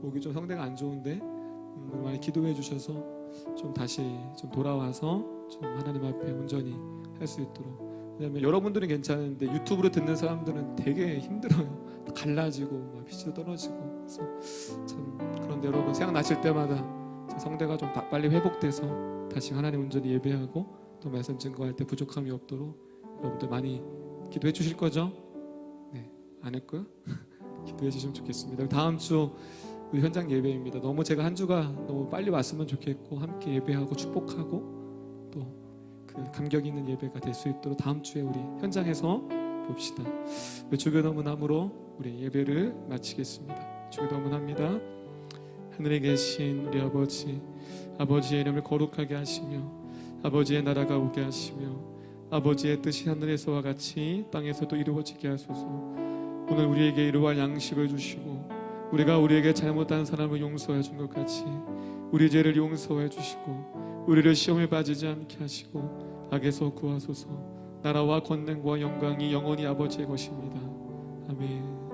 목이 좀 성대가 안 좋은데 많이 기도해 주셔서 좀 다시 좀 돌아와서 좀 하나님 앞에 온전히 할 수 있도록. 왜냐하면 여러분들은 괜찮은데 유튜브로 듣는 사람들은 되게 힘들어요. 갈라지고 막 빛이 떨어지고. 그래서 참, 그런데 여러분 생각나실 때마다 제 성대가 좀 빨리 회복돼서 다시 하나님 온전히 예배하고 또 말씀 증거할 때 부족함이 없도록 여러분들 많이 기도해 주실 거죠? 네, 안 했고요. 기도해 주시면 좋겠습니다. 다음 주 우리 현장 예배입니다. 너무 제가 한 주가 너무 빨리 왔으면 좋겠고 함께 예배하고 축복하고 또 그 감격 있는 예배가 될 수 있도록 다음 주에 우리 현장에서 봅시다. 주기도문함으로 우리 예배를 마치겠습니다. 주기도문합니다. 하늘에 계신 우리 아버지, 아버지의 이름을 거룩하게 하시며 아버지의 나라가 오게 하시며 아버지의 뜻이 하늘에서와 같이 땅에서도 이루어지게 하소서. 오늘 우리에게 이루어갈 양식을 주시고 우리가 우리에게 잘못한 사람을 용서해 준 것 같이 우리 죄를 용서해 주시고 우리를 시험에 빠지지 않게 하시고 악에서 구하소서. 나라와 권능과 영광이 영원히 아버지의 것입니다. 아멘.